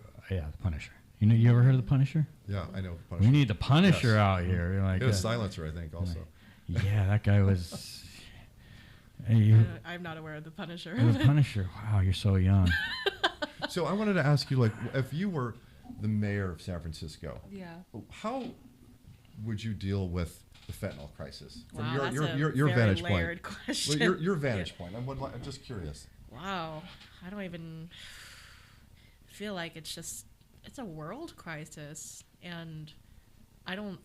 Punisher. You ever heard of the Punisher? Yeah, I know the Punisher. We need the Punisher out here. You're like a silencer, I think, also. Yeah, that guy was. I'm not aware of the Punisher. The Punisher. Wow, you're so young. So I wanted to ask you, like, if you were the mayor of San Francisco, how would you deal with the fentanyl crisis from your vantage point? Question. Well, your vantage point. I'm just curious. Wow, I don't even feel like it's a world crisis, and I don't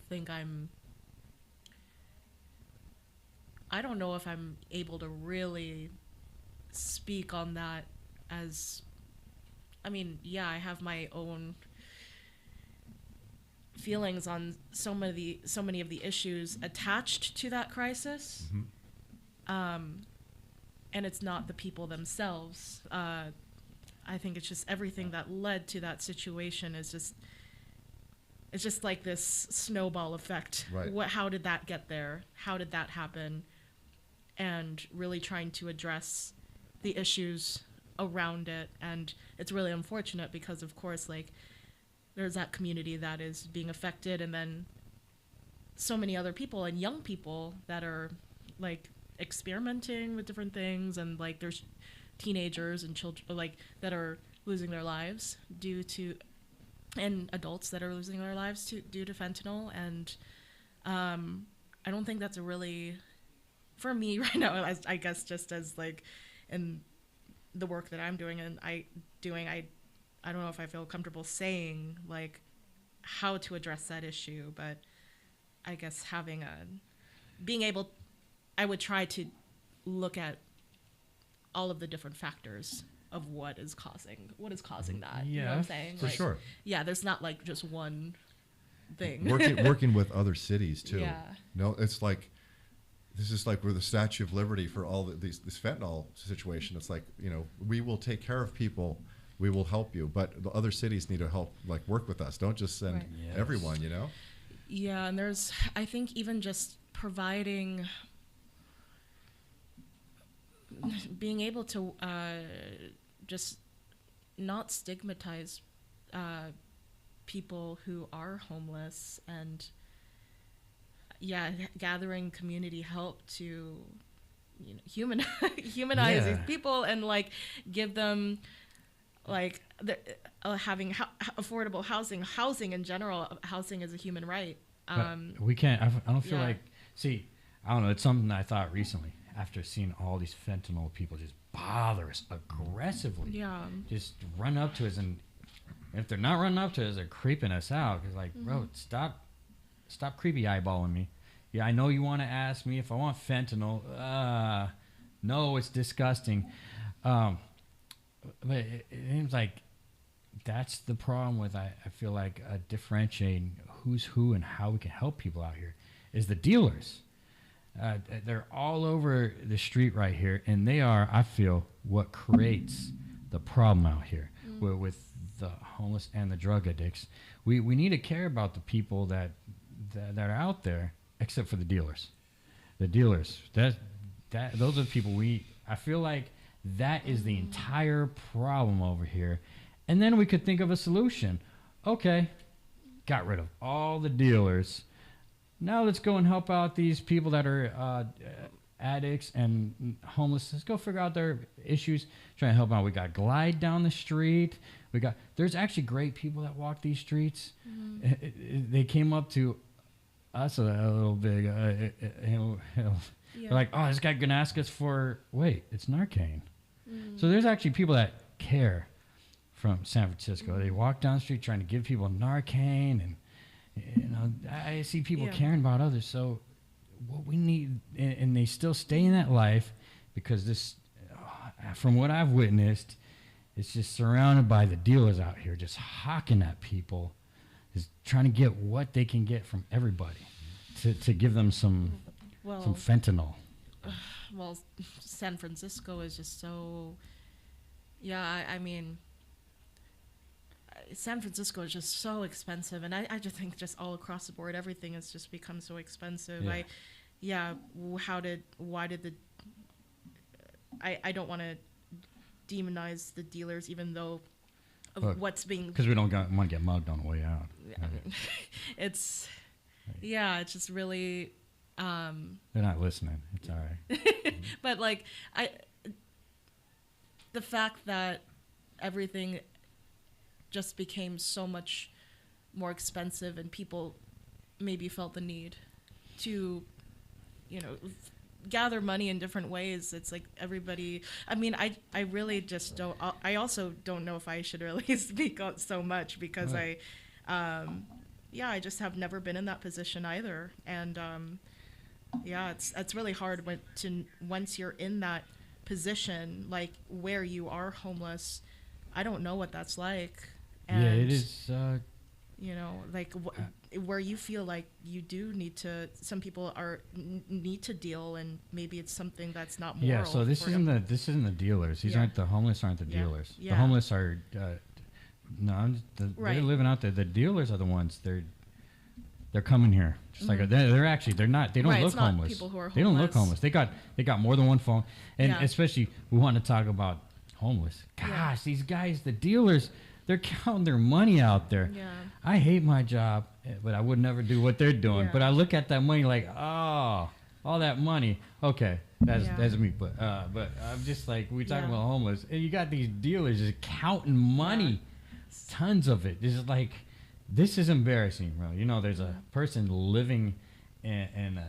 know if I'm able to really speak on that I have my own feelings on so many of the issues attached to that crisis. Mm-hmm. And it's not the people themselves. I think it's just everything that led to that situation it's just like this snowball effect. Right. How did that get there? How did that happen? And really trying to address the issues around it. And it's really unfortunate because, of course, like, there's that community that is being affected, and then so many other people and young people that are, like, experimenting with different things, and, like, there's teenagers and children, like, that are losing their lives and adults that are losing their lives due to fentanyl. And I don't think that's a really, for me right now, I guess just as, like, in the work that I'm doing I don't know if I feel comfortable saying, like, how to address that issue, but I guess I would try to look at all of the different factors of what is causing that. Yeah, you know what I'm saying? For sure. Yeah, there's not, like, just one thing. Working with other cities too. Yeah. No, it's like, this is like we're the Statue of Liberty for all this fentanyl situation. It's like, we will take care of people. We will help you, but the other cities need to help, like, work with us. Don't just send everyone, Yeah, and there's, I think, even just being able to just not stigmatize people who are homeless, and gathering community help to humanize these people, and, like, give them, like, having affordable housing in general. Housing is a human right. We can't. I don't feel like. See, I don't know. It's something I thought recently after seeing all these fentanyl people just bother us aggressively. Yeah. Just run up to us, and if they're not running up to us, they're creeping us out. Cause, like, bro, stop creepy eyeballing me. Yeah, I know you want to ask me if I want fentanyl. No, it's disgusting. But it seems like that's the problem with, I feel like, differentiating who's who and how we can help people out here is the dealers. They're all over the street right here, and they are, I feel, what creates the problem out here with the homeless and the drug addicts. We need to care about the people that are out there, except for the dealers. The dealers, those are the people I feel like that is the entire problem over here. And then we could think of a solution. Okay, got rid of all the dealers. Now let's go and help out these people that are addicts and homeless. Let's go figure out their issues, try and help out. We got Glide down the street. There's actually great people that walk these streets. Mm-hmm. They came up to also a little big. They're like, oh, this guy gonna ask us for. Wait, it's Narcan. So there's actually people that care from San Francisco. They walk down the street trying to give people Narcan, and I see people caring about others. So what we need, and they still stay in that life because this, from what I've witnessed, it's just surrounded by the dealers out here just hawking at people, is trying to get what they can get from everybody to give them some fentanyl. Well, San Francisco is just so, I mean, San Francisco is just so expensive, and I just think just all across the board, everything has just become so expensive. I don't want to demonize the dealers, even though of what's being, because we don't want to get mugged on the way out. It's just really. They're not listening. It's all right. But like the fact that everything just became so much more expensive, and people maybe felt the need to, gather money in different ways. It's like everybody. I mean, I really just don't. I also don't know if I should really speak out so much because I just have never been in that position either, and. It's really hard once you're in that position, like where you are homeless. I don't know what that's like. And, it is. Where you feel like you do need to. Some people need to deal, and maybe it's something that's not moral. Yeah. So this isn't the dealers. These aren't the homeless. Aren't the dealers? Yeah. The homeless are. They're living out there. The dealers are the ones. They're coming here. Just like they're not. They don't look homeless. People who are homeless. They don't look homeless. They got more than one phone. And especially we want to talk about homeless. Gosh, these guys, the dealers, they're counting their money out there. Yeah. I hate my job, but I would never do what they're doing. But I look at that money like, oh, all that money. Okay, that's me. But I'm just like, we talking about homeless, and you got these dealers just counting money, tons of it. This is like. This is embarrassing, bro. There's a person living in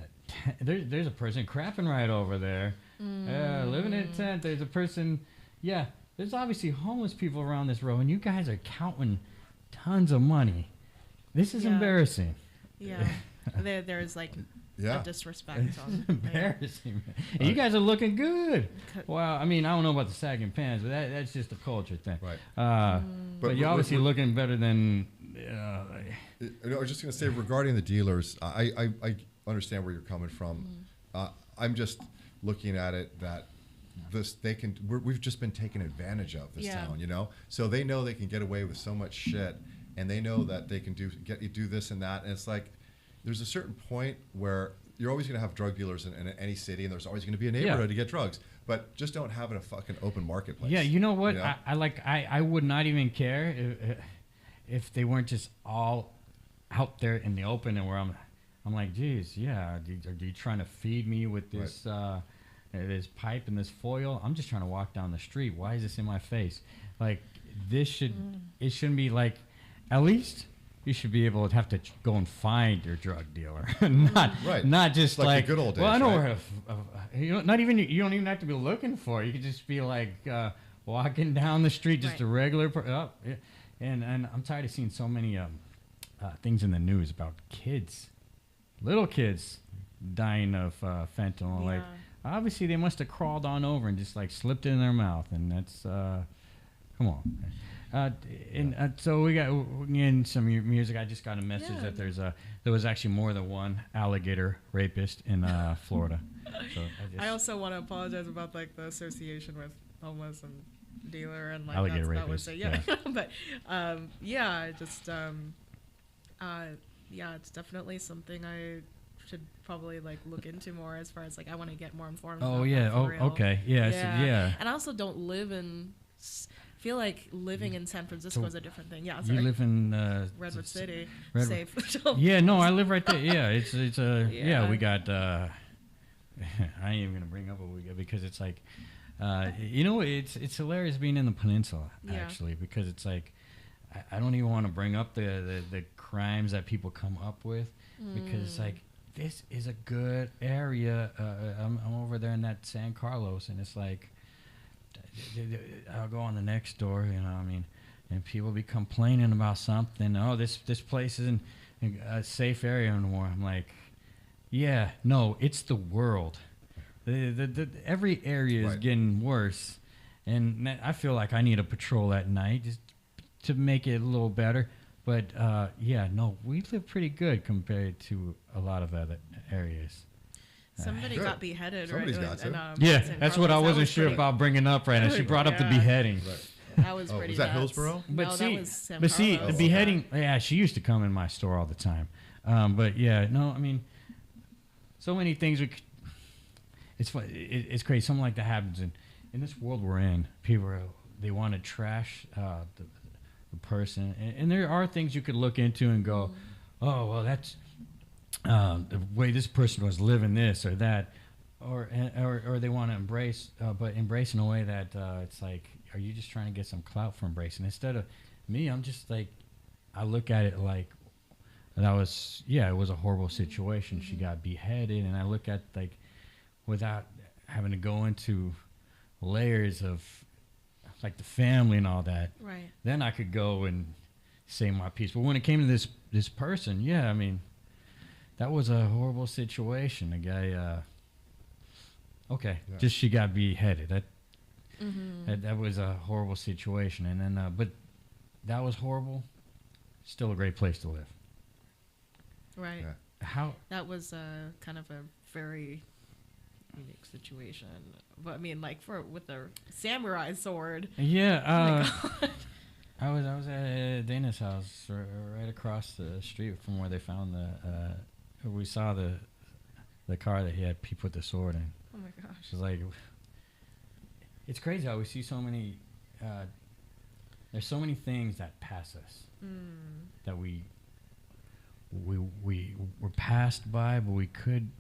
there's a person crapping right over there, living in a tent. There's a person, there's obviously homeless people around this row, and you guys are counting tons of money. This is embarrassing. Yeah, there's like a disrespect. It's embarrassing. And you guys are looking good. Well, I mean, I don't know about the sagging pants, but that's just a culture thing. Right. But you're obviously looking better than. I was just going to say regarding the dealers, I understand where you're coming from. I'm just looking at it that we've just been taken advantage of this town, So they know they can get away with so much shit, and they know that they can do this and that, and it's like there's a certain point where you're always going to have drug dealers in any city, and there's always going to be a neighborhood to get drugs, but just don't have it a fucking open marketplace. Yeah, you know what? I would not even care if they weren't just all out there in the open, and where I'm like, geez, are you trying to feed me with this this pipe and this foil? I'm just trying to walk down the street. Why is this in my face? Like, it shouldn't be like, at least you should be able to have to go and find your drug dealer, not just like the good old days. Well, I know where. You don't even have to be looking for it. You could just be like walking down the street, just a regular. And I'm tired of seeing so many things in the news about little kids dying of fentanyl. Yeah. Like, obviously they must have crawled on over and just like slipped it in their mouth, and that's come on. So we got in some music. I just got a message that there was actually more than one alligator rapist in Florida. So I also want to apologize about like the association with homeless and dealer and like alligator that was but it's definitely something I should probably like look into more, as far as like I want to get more informed. Okay, and I also don't live in feel like living in San Francisco is a different thing. You live in Redwood City. Safe. I live right there. It's we got I ain't even gonna bring up what we got, because it's like it's hilarious being in the peninsula, actually, because it's like I don't even want to bring up the crimes that people come up with because it's like, this is a good area. I'm over there in that San Carlos, and it's like, I'll go on the next door, you know what I mean? And people be complaining about something. Oh, this place isn't a safe area anymore. I'm like, yeah, no, it's the world. Every area is getting worse. And I feel like I need a patrol at night just to make it a little better. But, yeah, no, we live pretty good compared to a lot of other areas. Somebody got beheaded, Somebody's right? got to. Yeah, that's what I wasn't sure about bringing up right now. She brought up the beheading. Right. That was pretty was that nuts. Hillsborough? But No, see, that was San but see, Carlos. the beheading. Yeah, she used to come in my store all the time. But yeah, no, I mean, so many things. It's fun. It's crazy. Something like that happens in this world we're in. People they want to trash the person, and there are things you could look into and go, oh well, that's the way this person was living this or that, or they want to embrace, but embrace in a way that it's like, are you just trying to get some clout for embracing? Instead of me, I'm just like, I look at it like it was a horrible situation. She got beheaded, and I look at like without having to go into layers of like the family and all that. Right. Then I could go and say my piece. But when it came to this person, yeah, I mean, that was a horrible situation. The guy, just she got beheaded. That was a horrible situation. And then, but that was horrible. Still a great place to live. Right. Yeah. How? That was kind of a very unique situation. But I mean, like with a samurai sword. Yeah. I was at Dana's house, right across the street from where they found we saw the car that he had put the sword in. Oh my gosh. It's like, it's crazy how we see so many. There's so many things that pass us that we're passed by, but we could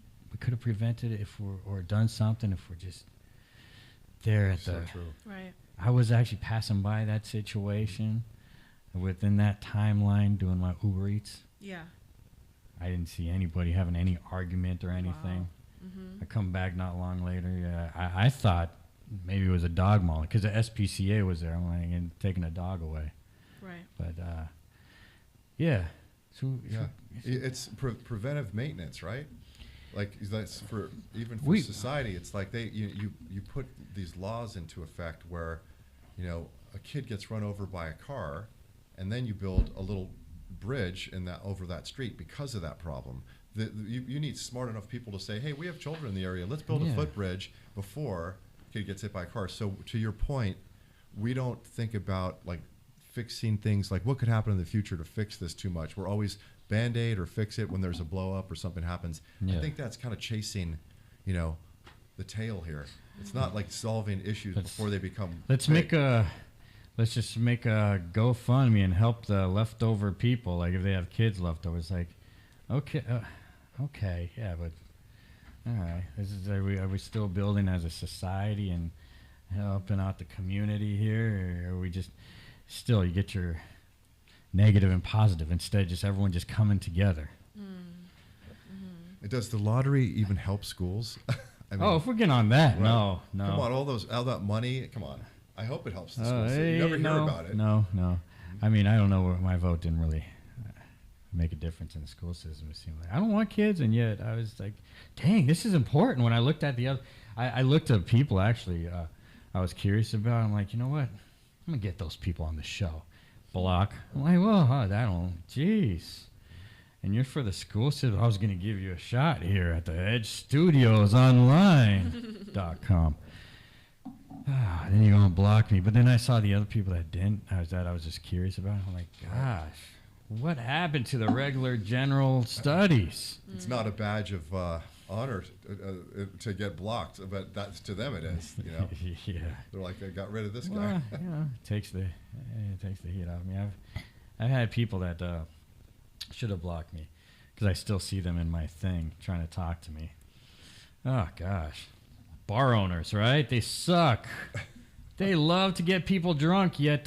have prevented it if or done something if we're just there at So the. true. Right. I was actually passing by that situation within that timeline doing my Uber Eats. Yeah. I didn't see anybody having any argument or anything. Wow. I come back not long later. Yeah, I thought maybe it was a dog mauling because the SPCA was there. I'm like, and taking a dog away. Right. But yeah, It's preventive maintenance, right? Like that's for society. It's like you put these laws into effect where, a kid gets run over by a car, and then you build a little bridge over that street because of that problem. You need smart enough people to say, hey, we have children in the area. Let's build a footbridge before a kid gets hit by a car. So to your point, we don't think about like fixing things like what could happen in the future to fix this too much. We're always Band-Aid or fix it when there's a blow up or something happens. I think that's kind of chasing, the tail here. It's not like solving issues before they become big. Let's just make a GoFundMe and help the leftover people. Like if they have kids leftover, it's like, okay, yeah, but all right. Are we still building as a society and helping out the community here, or are we just still you get your negative and positive instead? Just everyone just coming together. Does the lottery even help schools? I mean, if we're getting on that, right? No. Come on, all that money. Come on. I hope it helps the schools. Hey, you never hear about it. No. I mean, I don't know. My vote didn't really make a difference in the school system. It seemed like I don't want kids, and yet I was like, dang, this is important. When I looked at the other, I looked at people actually. I was curious about. I'm like, you know what? I'm gonna get those people on the show. Block. I'm like, well, I don't. Jeez. And you're for the school system. I was gonna give you a shot here at the Edge Studios Online.com. Then you're gonna block me. But then I saw the other people that didn't. I was just curious about it. I'm like, gosh, what happened to the regular general studies? It's not a badge of honor to get blocked, but that's to them it is. Yeah. They're like, I got rid of this guy. It takes the heat off me. I've had people that should have blocked me because I still see them in my thing trying to talk to me. Oh gosh, bar owners, right? They suck. They love to get people drunk, yet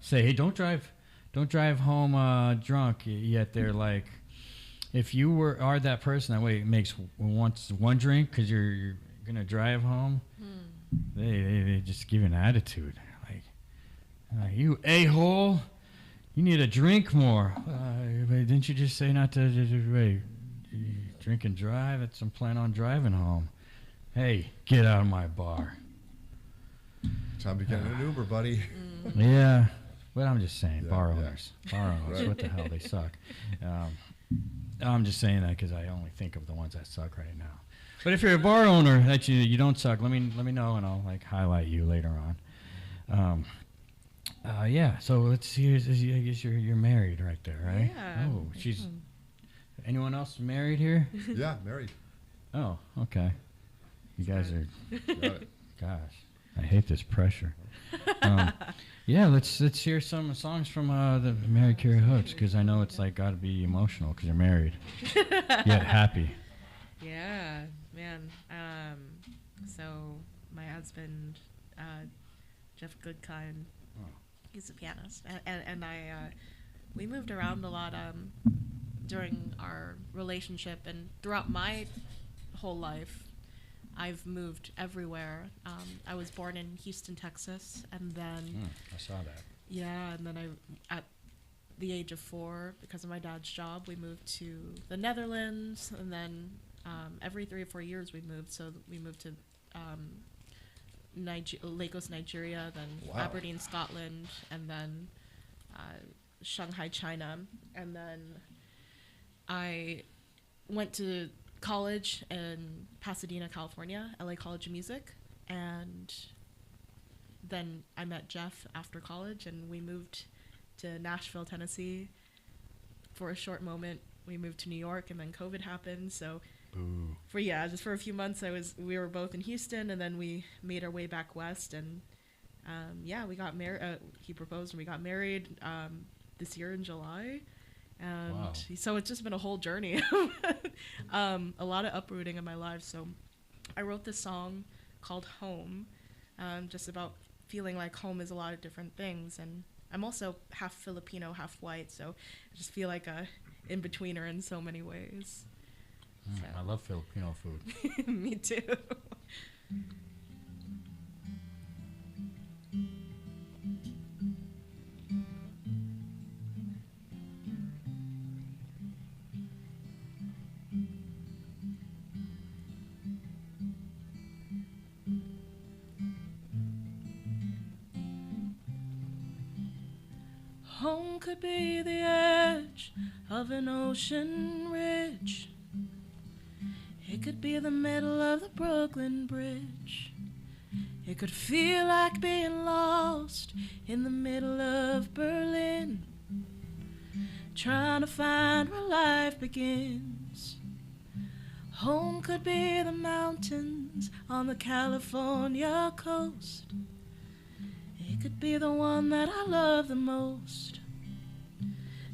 say, hey, don't drive don't drive home drunk. Yet they're like, if you are that person that wants one drink because you're gonna drive home, they just give you an attitude like, you a-hole, you need to drink more. Didn't you just say not to drink and drive? I'm plan on driving home. Hey, get out of my bar. Time to get in an Uber, buddy. Yeah, but I'm just saying, Yeah, bar yeah. owners, Right. what the hell, they suck. I'm just saying that because I only think of the ones that suck right now. But if you're a bar owner that you don't suck, let me know and I'll like highlight you later on. Yeah. So let's see. I guess you're married right there, right? Yeah. Oh, she's. Anyone else married here? Yeah, married. Oh, okay. You guys are. Got it. Gosh, I hate this pressure. Yeah, let's hear some songs from the Mary Carey Hooks because I know it's like got to be emotional because you're married, yet happy. Yeah, man. So my husband, Jeff Goodkind, he's a pianist, and we moved around a lot during our relationship, and throughout my whole life, I've moved everywhere. I was born in Houston, Texas, and then I saw that. yeah, and then at the age of 4, because of my dad's job, we moved to the Netherlands, and then every 3 or 4 years we moved. So we moved to Lagos, Nigeria, then Wow. Aberdeen, Scotland, and then Shanghai, China, and then I went to college in Pasadena, California, LA College of Music, and then I met Jeff after college, and we moved to Nashville, Tennessee for a short moment. We moved to New York, and then COVID happened, so Boo. just for a few months we were both in Houston, and then we made our way back west, and we got married. He proposed and we got married this year in July. And Wow. so it's just been a whole journey. A lot of uprooting in my life. So I wrote this song called Home, just about feeling like home is a lot of different things. And I'm also half Filipino, half white, so I just feel like a in-betweener in so many ways. So. I love Filipino food. Me too. Home could be the edge of an ocean ridge. It could be the middle of the Brooklyn Bridge. It could feel like being lost in the middle of Berlin, trying to find where life begins. Home could be the mountains on the California coast. It could be the one that I love the most.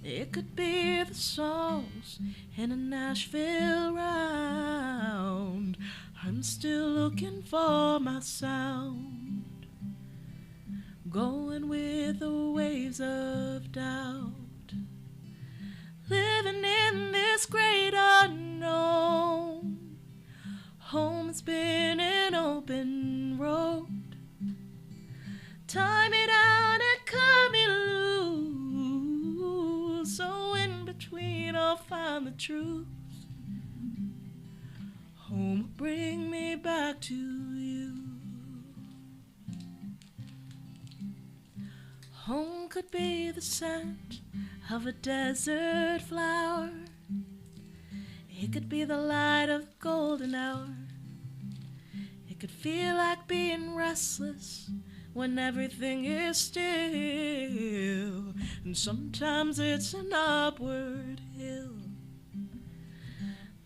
It could be the songs in a Nashville round. I'm still looking for my sound, going with the waves of doubt, living in this great unknown. Home has been an open road. Tie me down and cut me loose, so in between I'll find the truth. Home will bring me back to you. Home could be the scent of a desert flower. It could be the light of the golden hour. It could feel like being restless when everything is still, and sometimes it's an upward hill.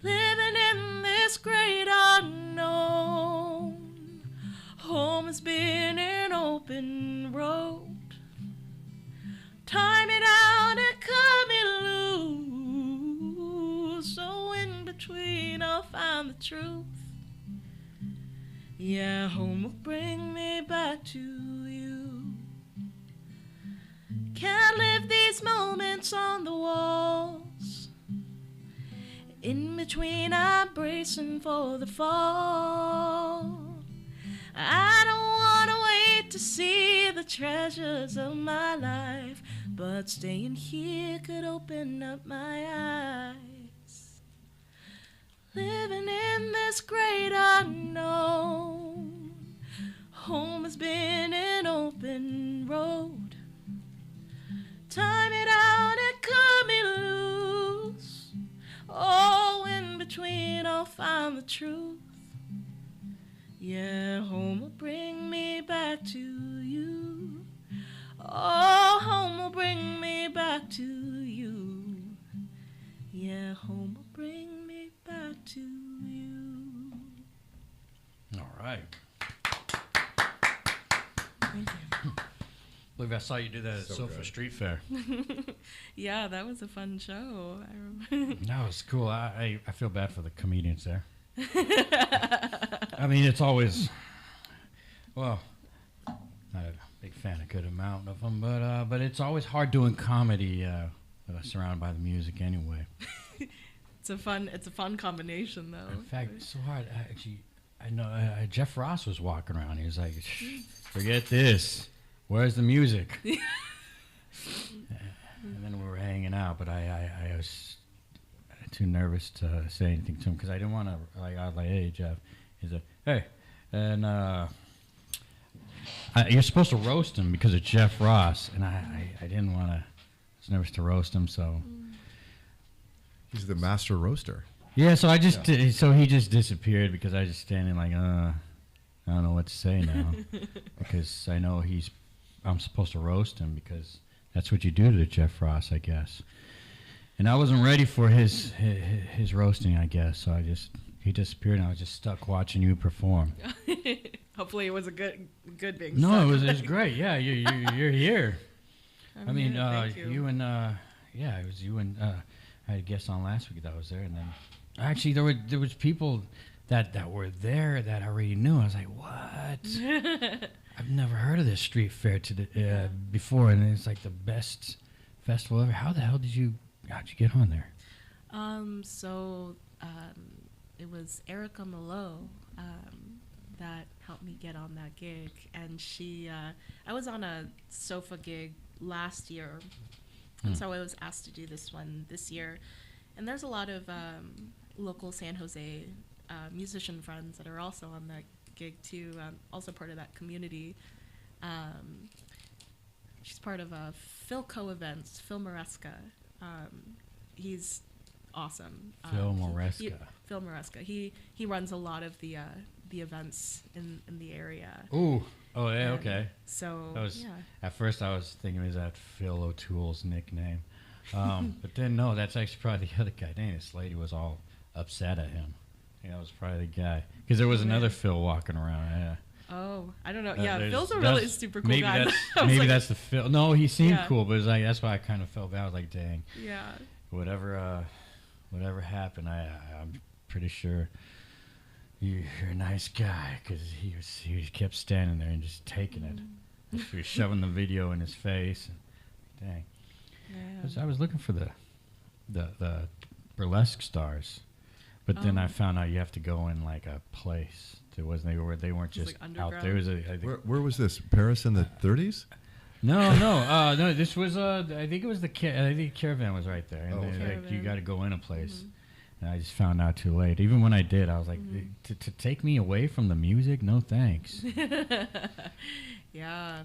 Living in this great unknown, home has been an open road. Tie me down and cut me loose, so in between I'll find the truth. Yeah, home will bring me back to you. Can't live these these moments on the walls. In between, I'm bracing for the fall. I don't want to wait to see the treasures of my life, but staying here could open up my eyes. Living in this great unknown, home has been an open road. Time it out and cut me loose. Oh, in between I'll find the truth. Yeah, home will bring me back to you. Oh, home will bring me back to you. Yeah, home will bring me back to you. All right. Thank you. Look, I saw you do that at So Sofa good. Street Fair. Yeah, that was a fun show. I remember. That was cool. I feel bad for the comedians there. I mean, it's always, well, not a big fan, a good amount of them, but it's always hard doing comedy surrounded by the music anyway. It's a fun combination though. In fact, it's so hard. I know Jeff Ross was walking around. He was like, "Forget this. Where's the music?" And then we were hanging out, but I was too nervous to say anything to him because I didn't want to. I was like, "Hey, Jeff," he's like, "Hey," and you're supposed to roast him because it's Jeff Ross, and I didn't want to. I was nervous to roast him, so. He's the master roaster. Yeah, so so he just disappeared because I was just standing like, I don't know what to say now because I know I'm supposed to roast him because that's what you do to Jeff Ross, I guess. And I wasn't ready for his roasting, I guess. So he disappeared, and I was just stuck watching you perform. Hopefully, it was a good being. No, stuck. it was great. Yeah, you're here. I mean, thank you. you and it was you and I had a guest on last week that was there, and then actually there was people that were there that I already knew. I was like, what? I've never heard of this street fair before, and it's like the best festival ever. How'd you get on there? It was Erica Malo that helped me get on that gig, and I was on a Sofa gig last year, and so I was asked to do this one this year. And there's a lot of local San Jose musician friends that are also on that gig too, also part of that community. She's part of Philco Events, Phil Maresca. He's awesome. Phil Maresca. Phil Maresca. He runs a lot of the events in the area. Ooh. Oh, yeah, And okay. So, At first I was thinking, is that Phil O'Toole's nickname? But then, no, that's actually probably the other guy. Dang, this lady was all upset at him. Yeah, that was probably the guy. Because there was another Phil walking around. Yeah. Oh, I don't know. There's- Phil's a really super cool maybe guy. That's, I was maybe like, that's the Phil. No, he seemed Yeah. cool, but it was like, that's why I kind of felt bad. I was like, dang, yeah. whatever happened, I'm pretty sure you're a nice guy because he kept standing there and just taking it. He was shoving the video in his face. And, dang. Yeah. I was looking for the burlesque stars, but then I found out you have to go in like a place. They weren't just like out there. It was I think, Where was this? Paris in the 30s? no. This was I think it was I think Caravan was right there, and Oh, they, okay. like, you got to go in a place. And I just found out too late. Even when I did, I was like, to take me away from the music? No thanks. Yeah.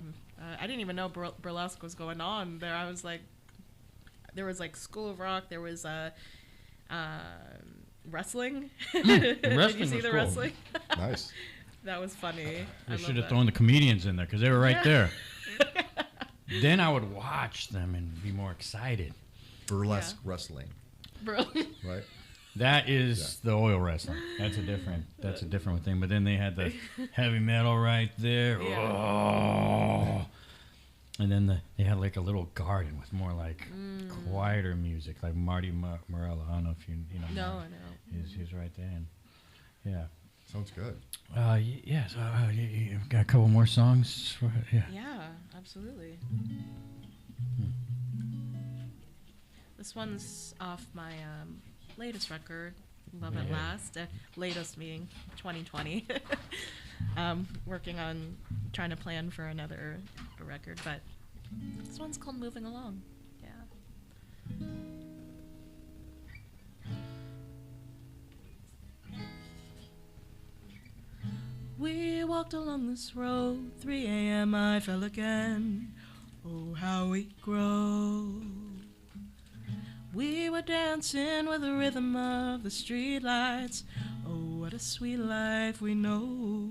I didn't even know burlesque was going on there. I was like, there was like School of Rock. There was wrestling. Did you wrestling see was the cool. wrestling? Nice. That was funny. I should have thrown the comedians in there because they were right Yeah. there. Then I would watch them and be more excited. Burlesque wrestling, Burlesque. right? That is the oil wrestling. That's a different thing. But then they had the heavy metal right there. Yeah. Oh. And then they had like a little garden with more like quieter music, like Marty Morello. I don't know if you know. No, Marty. I know. He's right there. And yeah. Sounds good. Yeah. So you got a couple more songs for Yeah, absolutely. This one's off my latest record, Love at Last. Latest meaning 2020. Working on trying to plan for another record, but this one's called Moving Along. Yeah. We walked along this road, 3 a.m. I fell again. Oh, how we grow. We were dancing with the rhythm of the streetlights. Oh, what a sweet life we know.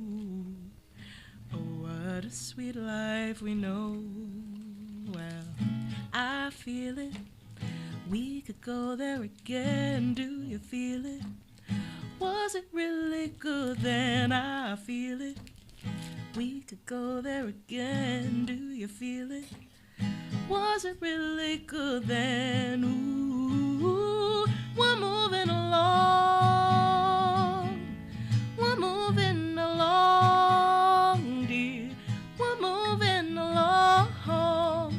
Oh, what a sweet life we know. Well, I feel it. We could go there again. Do you feel it? Was it really good then? I feel it. We could go there again. Do you feel it? Was it really good then? Ooh, we're moving along. We're moving along, dear. We're moving along.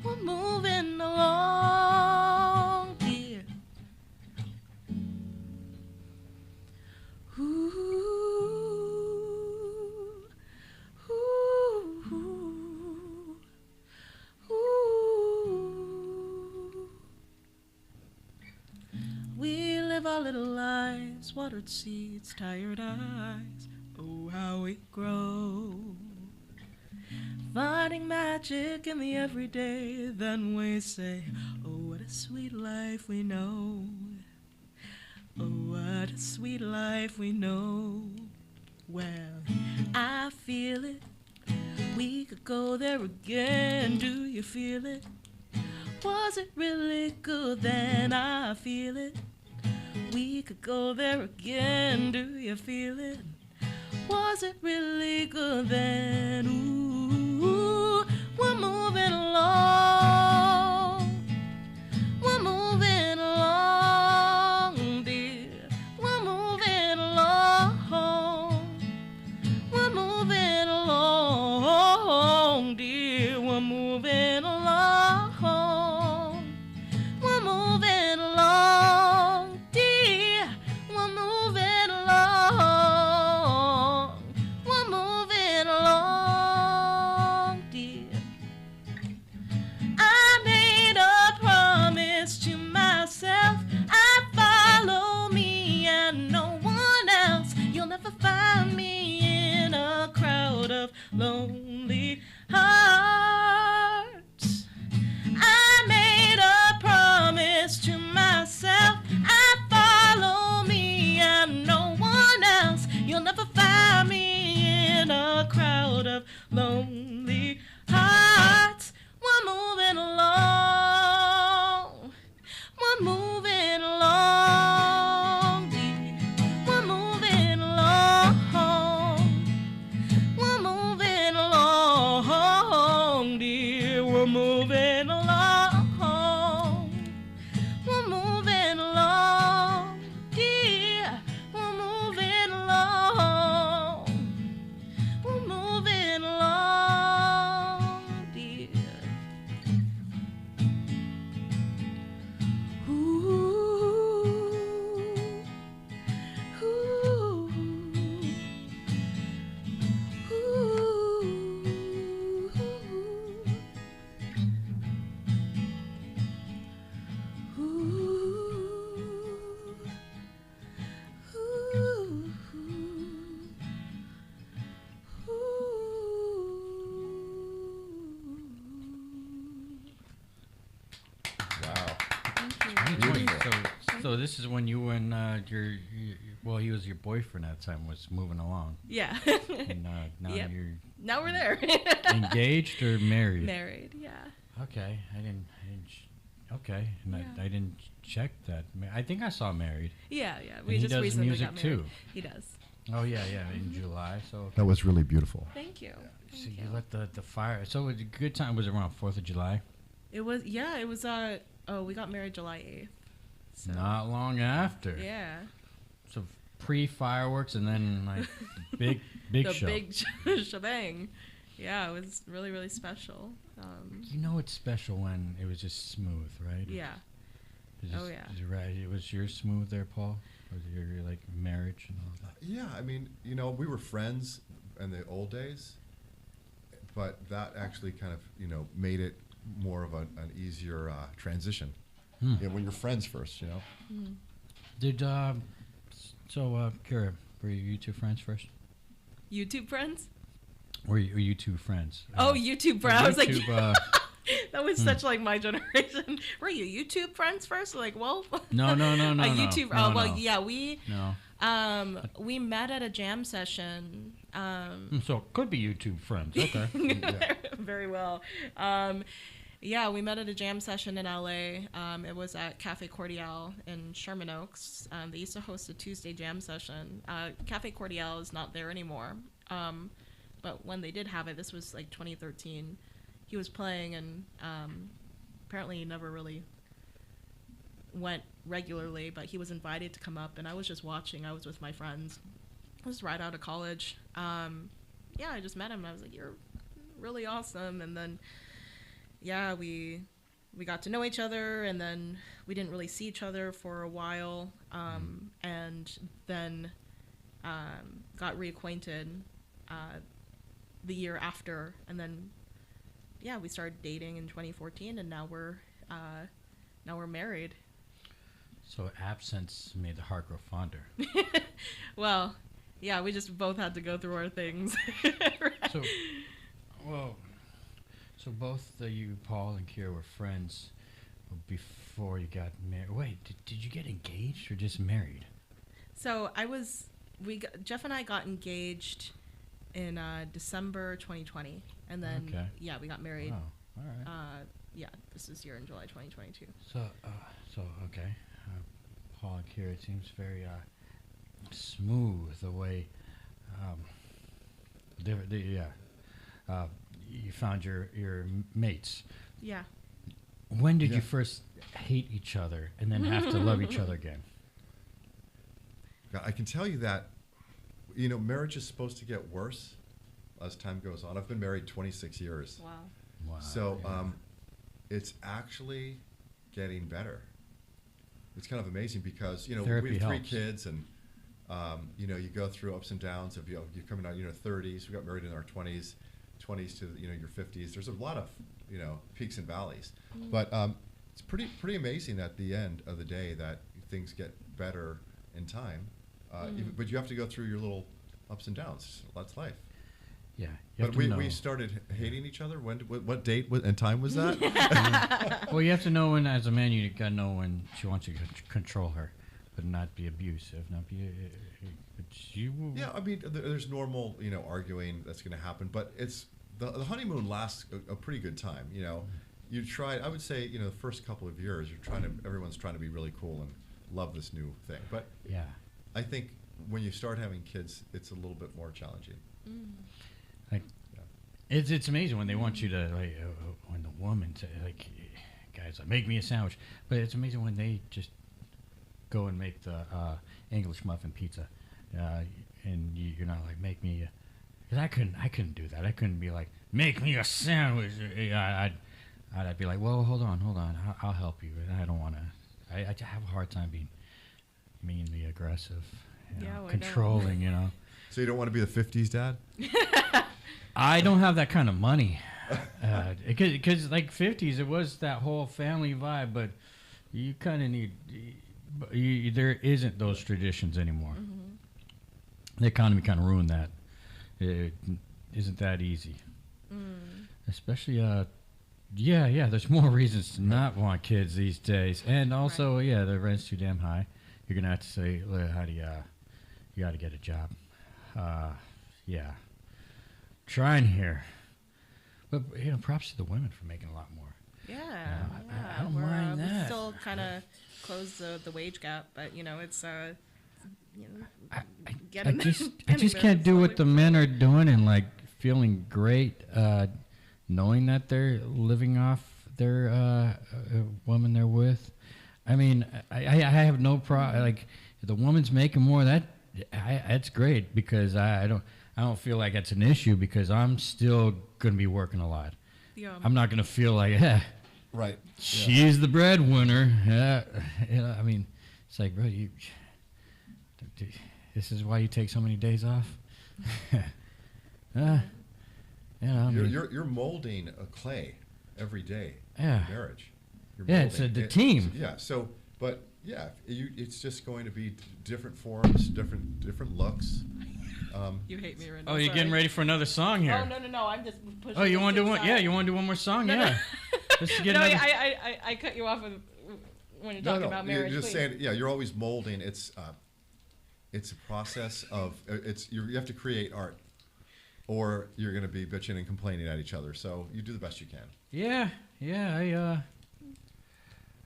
We're moving along, dear. We live our little lives, watered seeds, tired eyes. Oh, how we grow. Finding magic in the everyday, then we say, oh, what a sweet life we know. Oh, what a sweet life we know. Well, I feel it. We could go there again. Do you feel it? Was it really good then? I feel it. We could go there again. Do you feel it? Was it really good then? Ooh, we're moving along. We're moving along, dear. We're moving along. We're moving along, dear. We're moving along. We're moving along, dear. We're moving along. We're moving along, dear. I made a promise to myself. I'd follow me and no one else. You'll never find me in a crowd of lonely hearts. I made a promise to myself. I'd follow me and no one else. You'll never find me in a crowd of lonely hearts. We're moving along. We're moving along, dear. We're moving along. We're moving along, dear. We're moving along. We're moving along, dear. We're moving along. We're moving along, dear. Wow. So this is when you and well, he was your boyfriend at the time, was moving along. Yeah. And now Yep. you're Now we're there. engaged or married? Married, yeah. Okay, okay, and Yeah. I didn't check that. I think I saw married. Yeah. And We he just does recently music got married. too. He does. Oh yeah, in July. So That was really beautiful. Thank you. so Thank you you. let the fire. So it was a good time. Was around 4th of July. It was, yeah, it was, we got married July 8th. So, Not long after. yeah. So pre fireworks and then like big The show. big shebang. Yeah, it was really, really special. It's special when it was just smooth, right? Yeah. It was yours smooth there, Paul? Was your like marriage and all that? Yeah, I mean, we were friends in the old days, but that actually kind of, made it more of an easier transition. When you're friends first, Did Kira, were you two friends first? YouTube friends? Were you two friends? YouTube friends. I was like, that was such like my generation. Were you YouTube friends first? Like, well, no. YouTube. No. Yeah, we met at a jam session. So it could be YouTube friends. Okay. Very well. Yeah, we met at a jam session in LA. It was at Cafe Cordial in Sherman Oaks. They used to host a Tuesday jam session. Cafe Cordial is not there anymore. But when they did have it, this was like 2013. He was playing, and apparently he never really went regularly, but he was invited to come up, and I was just watching. I was with my friends. I was right out of college. I just met him. I was like, you're really awesome. And then, we got to know each other, and then we didn't really see each other for a while, and then got reacquainted the year after, and then we started dating in 2014, and now we're married. So absence made the heart grow fonder. Well, we just both had to go through our things. Right? So both you, Paul and Kira, were friends before you got married. Wait, did you get engaged or just married? So Jeff and I got engaged in December 2020, and then we got married. Oh, all right. This is here in July 2022. So okay, Paul and Kira, it seems very smooth the way. You found your mates. Yeah. When did you first hate each other and then have to love each other again? I can tell you that, marriage is supposed to get worse as time goes on. I've been married 26 years. Wow. So it's actually getting better. It's kind of amazing because, Therapy we have 3 helps. kids, and, you go through ups and downs of, you're coming out, 30s. We got married in our 20s to, your 50s. There's a lot of, peaks and valleys. But it's pretty amazing at the end of the day that things get better in time. But you have to go through your little ups and downs. That's life. Yeah. But we started hating each other. What date and time was that? Well, you have to know when, as a man, you got to know when she wants you to control her, but not be abusive, not be. Yeah, I mean, there's normal, arguing that's going to happen, but it's the honeymoon lasts a pretty good time. You try. I would say, the first couple of years, everyone's trying to be really cool and love this new thing. But I think when you start having kids, it's a little bit more challenging. It's amazing when they want you to when the woman guys make me a sandwich, but it's amazing when they just go and make the English muffin pizza, and you're not like make me, because I couldn't do that. I couldn't be like make me a sandwich. I'd be like, well, hold on, I'll help you. I don't want to. I have a hard time being meanly aggressive, controlling. So you don't want to be the 50s dad? I don't have that kind of money. Because like 50s, it was that whole family vibe, but you kind of need. There isn't those traditions anymore. The economy kind of ruined that. It isn't that easy. Especially, there's more reasons to not want kids these days, and also, the rent's too damn high. You're gonna have to say, how do you got to get a job. Trying here, but props to the women for making a lot more. I don't mind that. We still kind of close the wage gap, but it's I just can't do what the men are doing and like feeling great, knowing that they're living off their woman they're with. I mean, I have no problem. Like if the woman's making more, that's great, because I I don't feel like that's an issue because I'm still going to be working a lot. Yeah. I'm not going to feel like, yeah, Right. she's the breadwinner. I mean, it's like, bro, this is why you take so many days off. You're molding a clay every day. Yeah. In marriage. Yeah, it's the team. Yeah. So, but yeah, it's just going to be different forms, different looks. You hate me right now. Oh, you're getting ready for another song here. Oh no! I'm just pushing. Oh, you want to do one? Yeah, you want to do one more song? No, yeah. Let's get another. I cut you off when you're talking about marriage. You're just saying, yeah, you're always molding. It's a process of you have to create art, or you're going to be bitching and complaining at each other. So you do the best you can. Yeah.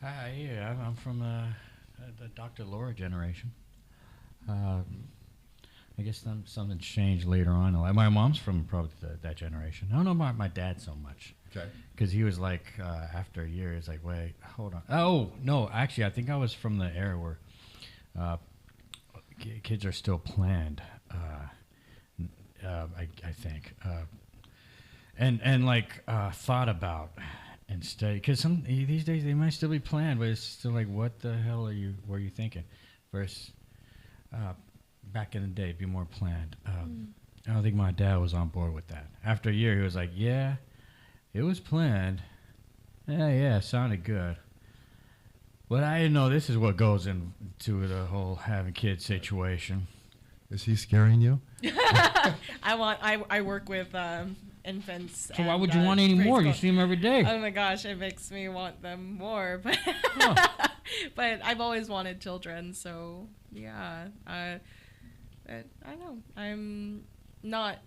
I'm from the Dr. Laura generation. I guess something changed later on. Like my mom's from probably that generation. I don't know about my dad so much. Okay. Because he was like, after a year, he's like, wait, hold on. Oh, no, actually, I think I was from the era where kids are still planned, I think. And thought about and study. Because these days they might still be planned, but it's still like, what the hell were you thinking? Versus back in the day, be more planned. I don't think my dad was on board with that. After a year, he was like, yeah, it was planned. Yeah, sounded good. But I didn't know this is what goes into the whole having kids situation. Is he scaring you? I work with infants. So why would you want any more? You see them every day. Oh my gosh, it makes me want them more. But but I've always wanted children, so yeah. I don't know. I'm not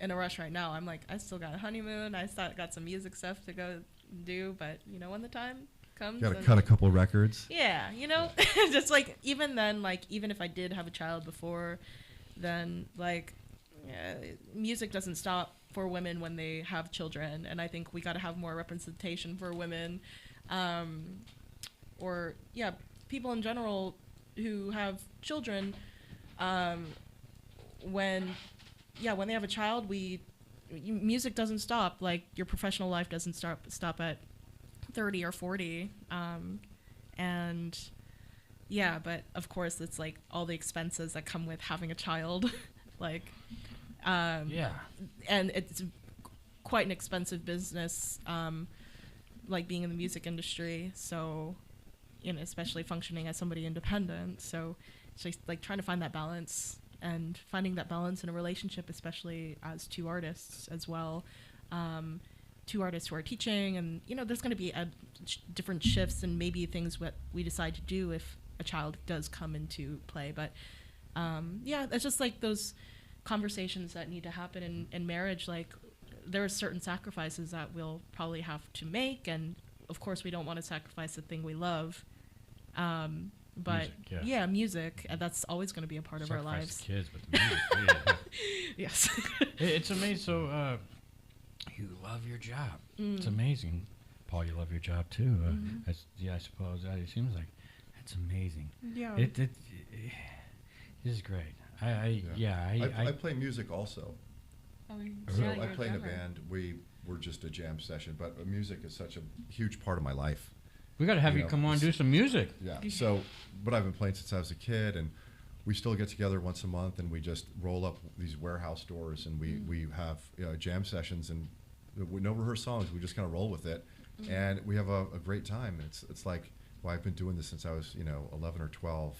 in a rush right now. I'm like, I still got a honeymoon. I still got some music stuff to go do, but when the time comes, got to cut a couple records. Yeah, just like even then, like even if I did have a child before, then like music doesn't stop for women when they have children, and I think we got to have more representation for women, or people in general who have children. When they have a child, music doesn't stop. Like your professional life doesn't stop at 30 or 40. But of course it's like all the expenses that come with having a child, and it's quite an expensive business, like being in the music industry. So, especially functioning as somebody independent. So it's just like trying to find that balance and finding that balance in a relationship, especially as two artists as well. Two artists who are teaching, and there's going to be different shifts and maybe things what we decide to do if a child does come into play. But it's just like those conversations that need to happen in marriage. Like there are certain sacrifices that we'll probably have to make, and of course we don't want to sacrifice the thing we love. But music, music, that's always going to be a part of our lives. Kids, but the music, yes. It's amazing. So you love your job. It's amazing. Paul, you love your job too. I suppose it seems like that's amazing. Yeah. This is great. I play music also. Oh, so I play in a band. We're just a jam session, but music is such a huge part of my life. We got to have you come on and do some music. Yeah. So, but I've been playing since I was a kid, and we still get together once a month, and we just roll up these warehouse doors, and we have jam sessions, and we no rehearse songs. We just kind of roll with it, and we have a great time. And it's like, well, I've been doing this since I was 11 or 12,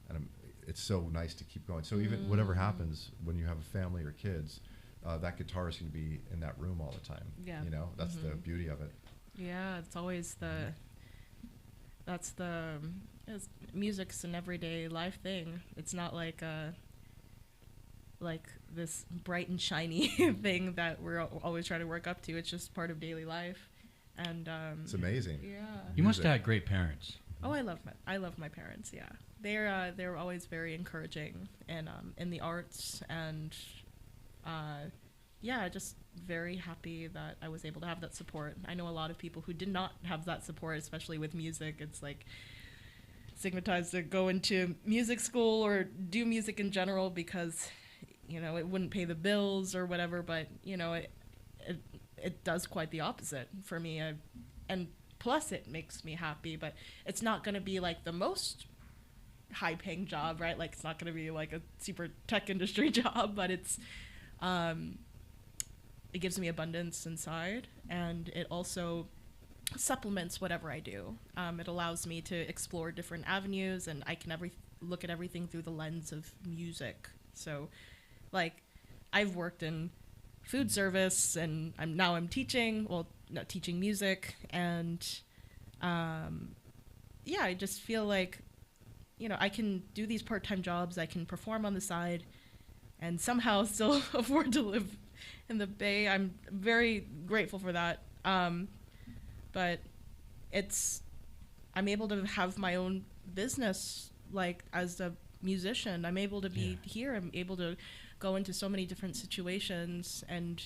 and it's so nice to keep going. So even whatever happens when you have a family or kids, that guitar is going to be in that room all the time. Yeah. That's the beauty of it. Yeah, it's always music's an everyday life thing. It's not like this bright and shiny thing that we're always trying to work up to. It's just part of daily life, and it's amazing. Yeah, you must have had great parents. Oh, I love my parents. Yeah, they're always very encouraging and in the arts, and just very happy that I was able to have that support. I know a lot of people who did not have that support, especially with music. It's like stigmatized to go into music school or do music in general because you know, it wouldn't pay the bills or whatever, but you know, it does quite the opposite for me. And plus it makes me happy, but it's not going to be like the most high paying job, right? Like it's not going to be like a super tech industry job, but it's it gives me abundance inside, and it also supplements whatever I do. It allows me to explore different avenues, and I can look at everything through the lens of music. So like I've worked in food service, and I'm teaching, well, not teaching music, and yeah, I just feel like, you know, I can do these part-time jobs, I can perform on the side, and somehow still afford to live in the Bay. I'm very grateful for that. But I'm able to have my own business, like as a musician. I'm able to be here. I'm able to go into so many different situations, and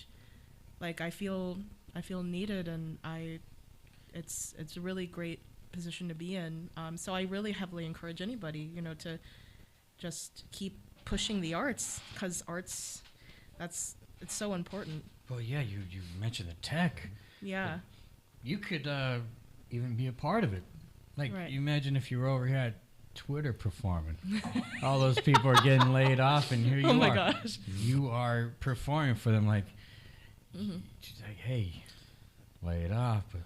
like I feel needed, and it's a really great position to be in. So I really heavily encourage anybody, you know, to just keep pushing the arts, because arts, it's so important. Well, yeah, you mentioned the tech. Yeah. You could even be a part of it. Like, Right. you imagine if you were over here at Twitter performing. All those people are getting laid off, and here you are. Oh my gosh. You are performing for them. Like, Mm-hmm. she's like, hey, lay it off, but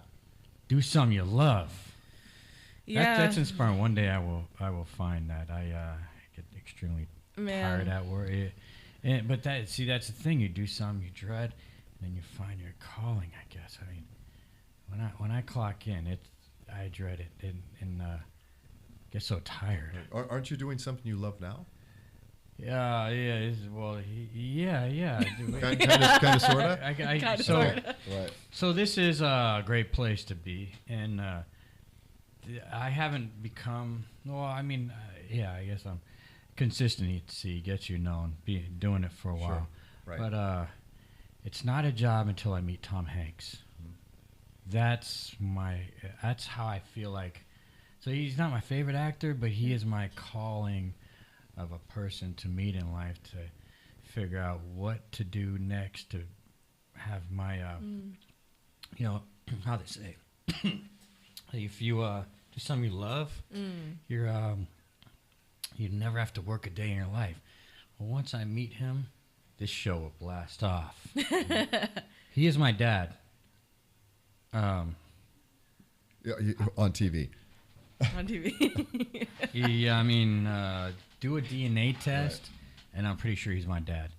do something you love. Yeah. That's inspiring. One day I will find that. I get extremely tired at work. But that's the thing. You do something you dread, and then you find your calling, I guess. I mean, when I clock in, I dread it, and get so tired. Aren't you doing something you love now? Yeah. Yeah. Kind of, sorta. Sorta. Right. So this is a great place to be, and I haven't become. Well, I mean, I guess I'm consistent. Gets you known, doing it for a while. Sure. Right. But it's not a job until I meet Tom Hanks. That's how I feel like. So he's not my favorite actor, but he is my calling of a person to meet in life, to figure out what to do next, to have my, you know, how they say, if you do something you love, you never have to work a day in your life. Well, once I meet him, this show will blast off. He is my dad. Yeah, on TV. On TV. I mean, do a DNA test, and I'm pretty sure he's my dad.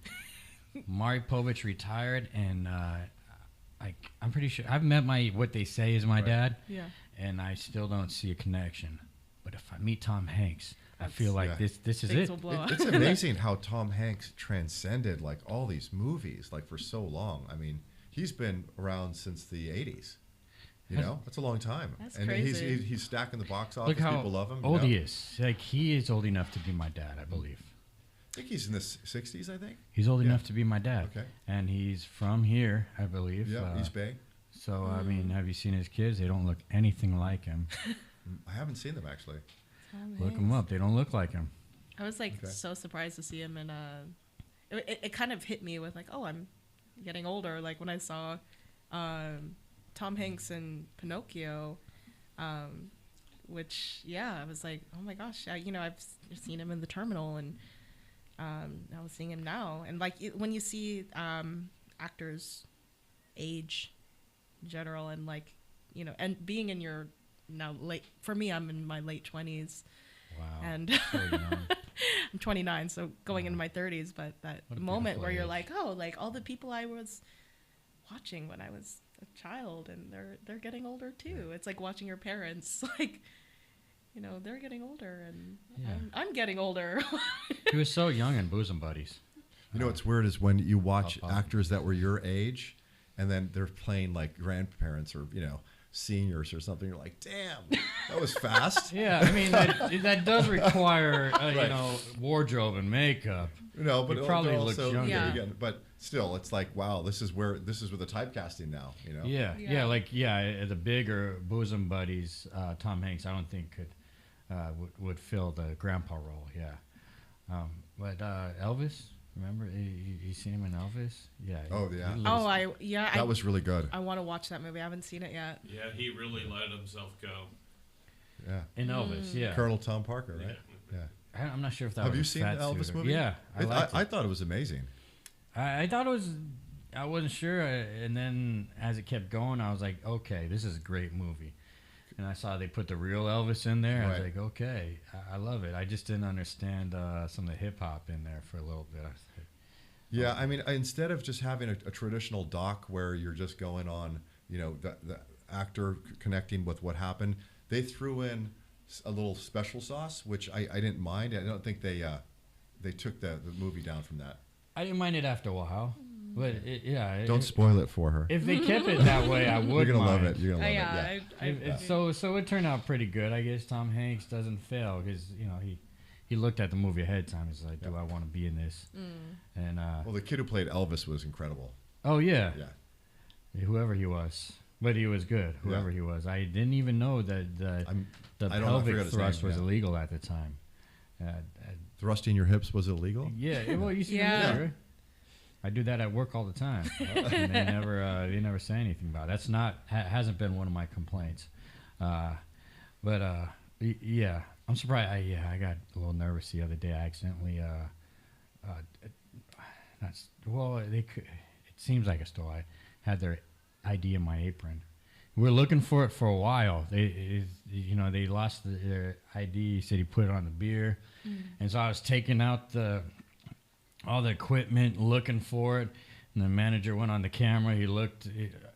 Maury Povich retired, and I'm pretty sure I've met what they say is my dad. Yeah. And I still don't see a connection. But if I meet Tom Hanks, I feel like this is Things it. will blow up. It's amazing how Tom Hanks transcended like all these movies like for so long. I mean, he's been around since the 80s. You know, that's a long time. That's and crazy. he's stacking the box office. Look how People love him. old he is. Like, he is old enough to be my dad, I believe. I think he's in the 60s, I think. He's old enough to be my dad. Okay. And he's from here, I believe. Yeah, East Bay. So, I mean, have you seen his kids? They don't look anything like him. I haven't seen them, actually. Look them up. They don't look like him. I was like so surprised to see him in it kind of hit me with like, oh, I'm getting older. Like when I saw Tom Hanks in Pinocchio, which I was like, oh my gosh, I've seen him in The Terminal, and I was seeing him now, and like when you see actors age in general, and like and being in your now for me, I'm in my late 20s. Wow. And So young. I'm 29, so going into my 30s, but that What a moment where you're beautiful like, oh, like all the people I was watching when I was a child, and they're getting older too. It's like watching your parents, like, they're getting older, and I'm getting older. He was so young in Bosom Buddies. You know what's weird is when you watch Pop. actors that were your age, and then they're playing like grandparents or seniors or something. You're like, damn, that was fast. Yeah, I mean that does require wardrobe and makeup. But You probably they're look also, younger. Yeah. again, but still, it's like, wow, this is where the typecasting now. Yeah, Yeah. the bigger Bosom Buddies, Tom Hanks, I don't think would fill the grandpa role. Yeah, but Elvis, Remember, you seen him in Elvis? Yeah. Oh yeah. That was really good. I want to watch that movie. I haven't seen it yet. Yeah, he really let himself go. Yeah. In Elvis, yeah. Colonel Tom Parker, right? Yeah. I'm not sure if that Have was you a seen the fat Elvis suit. movie? Yeah, I thought it was amazing. I thought it was. I wasn't sure, and then as it kept going, I was like, okay, this is a great movie. And I saw they put the real Elvis in there. I was like, okay, I love it. I just didn't understand some of the hip hop in there for a little bit. Yeah, I mean, instead of just having a traditional doc where you're just going on, the actor connecting with what happened, they threw in a little special sauce, which I didn't mind. I don't think they took the movie down from that. I didn't mind it after a while. But don't spoil it for her. If they kept it that way, I would. You're gonna mind. love it. You're gonna love it. Yeah. So it turned out pretty good. I guess Tom Hanks doesn't fail because he looked at the movie ahead of time. He's like, do I want to be in this? And well, the kid who played Elvis was incredible. Oh yeah. Yeah. Whoever he was, but he was good. Whoever he was, I didn't even know that the pelvic thrust was illegal at the time. Thrusting your hips was illegal. Yeah. Well, you see the movie, right? I do that at work all the time. And they never say anything about it. That's hasn't been one of my complaints. But yeah, I'm surprised. I got a little nervous the other day. I accidentally it seems like a stole. I had their ID in my apron. We were looking for it for a while. They lost their ID. He said he put it on the beer, and so I was taking out all the equipment, looking for it, and the manager went on the camera. He looked.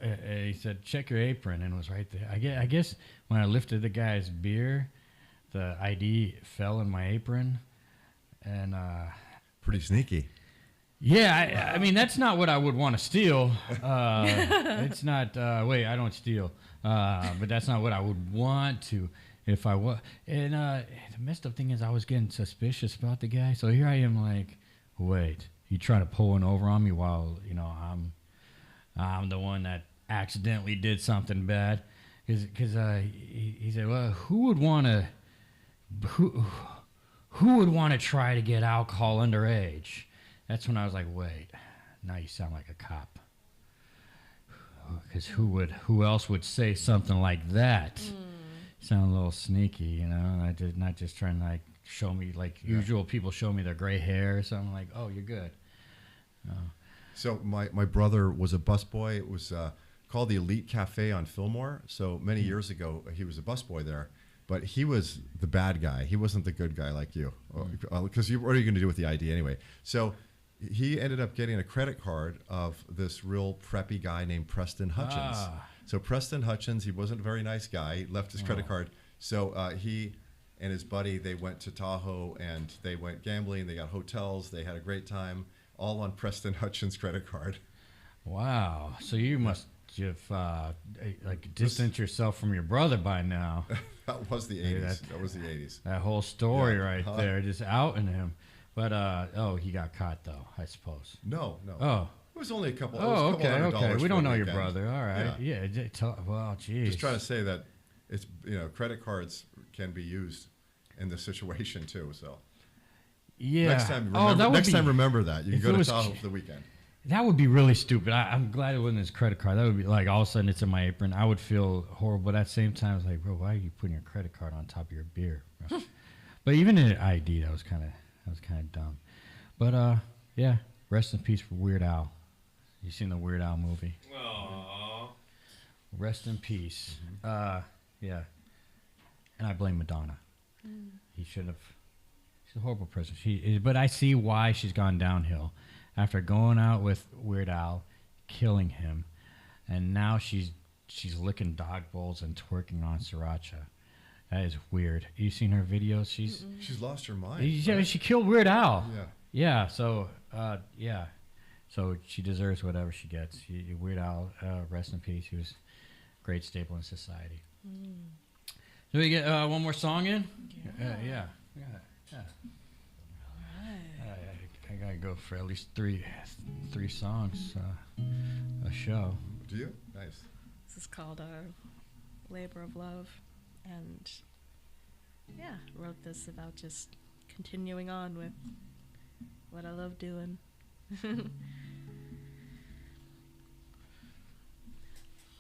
He said, "Check your apron," and it was right there. I guess when I lifted the guy's beer, the ID fell in my apron, and pretty sneaky. Yeah, I mean that's not what I would want to steal. It's not. Wait, I don't steal, but that's not what I would want to. If I was, and the messed up thing is, I was getting suspicious about the guy. So here I am, like. Wait, you try to pull one over on me while I'm the one that accidentally did something bad, because he said, well, who would want to try to get alcohol underage? That's when I was like, wait, now you sound like a cop, because who else would say something like that? Sound a little sneaky, not just trying to like. Show me like usual people show me their gray hair, so I'm like, oh, you're good. So my brother was a busboy. It was called the Elite Cafe on Fillmore. So many years ago, he was a busboy there, but he was the bad guy. He wasn't the good guy like you, because what are you going to do with the ID anyway? So he ended up getting a credit card of this real preppy guy named Preston Hutchins. So Preston Hutchins, he wasn't a very nice guy. He left his credit card. So he and his buddy, they went to Tahoe and they went gambling. They got hotels. They had a great time, all on Preston Hutchins' credit card. Wow. So you must have distanced yourself from your brother by now. That was the 80s. That was the 80s. That whole story there, just outing him. But he got caught though, I suppose. No. Oh. It was only a couple. Okay. We don't know your brother. All right. Yeah. Well, geez. Just trying to say that it's credit cards can be used in this situation too. So yeah. Next time, remember that you can go to Tahoe for the weekend. That would be really stupid. I'm glad it wasn't his credit card. That would be like all of a sudden it's in my apron. I would feel horrible. But at the same time, it's like, bro, why are you putting your credit card on top of your beer? But even in an ID, that was kind of dumb. But yeah, rest in peace for Weird Al. You seen the Weird Al movie? Aww. Rest in peace. Yeah. And I blame Madonna. He should have. She's a horrible person. But I see why she's gone downhill after going out with Weird Al, killing him, and now she's licking dog bowls and twerking on Sriracha. That is weird. You seen her videos? She's lost her mind. Yeah, she killed Weird Al. Yeah. Yeah. So yeah. So she deserves whatever she gets. Weird Al, rest in peace. He was a great staple in society. Do we get one more song in? Yeah. I gotta go for at least three songs a show. Do you? Nice. This is called Labor of Love, and wrote this about just continuing on with what I love doing.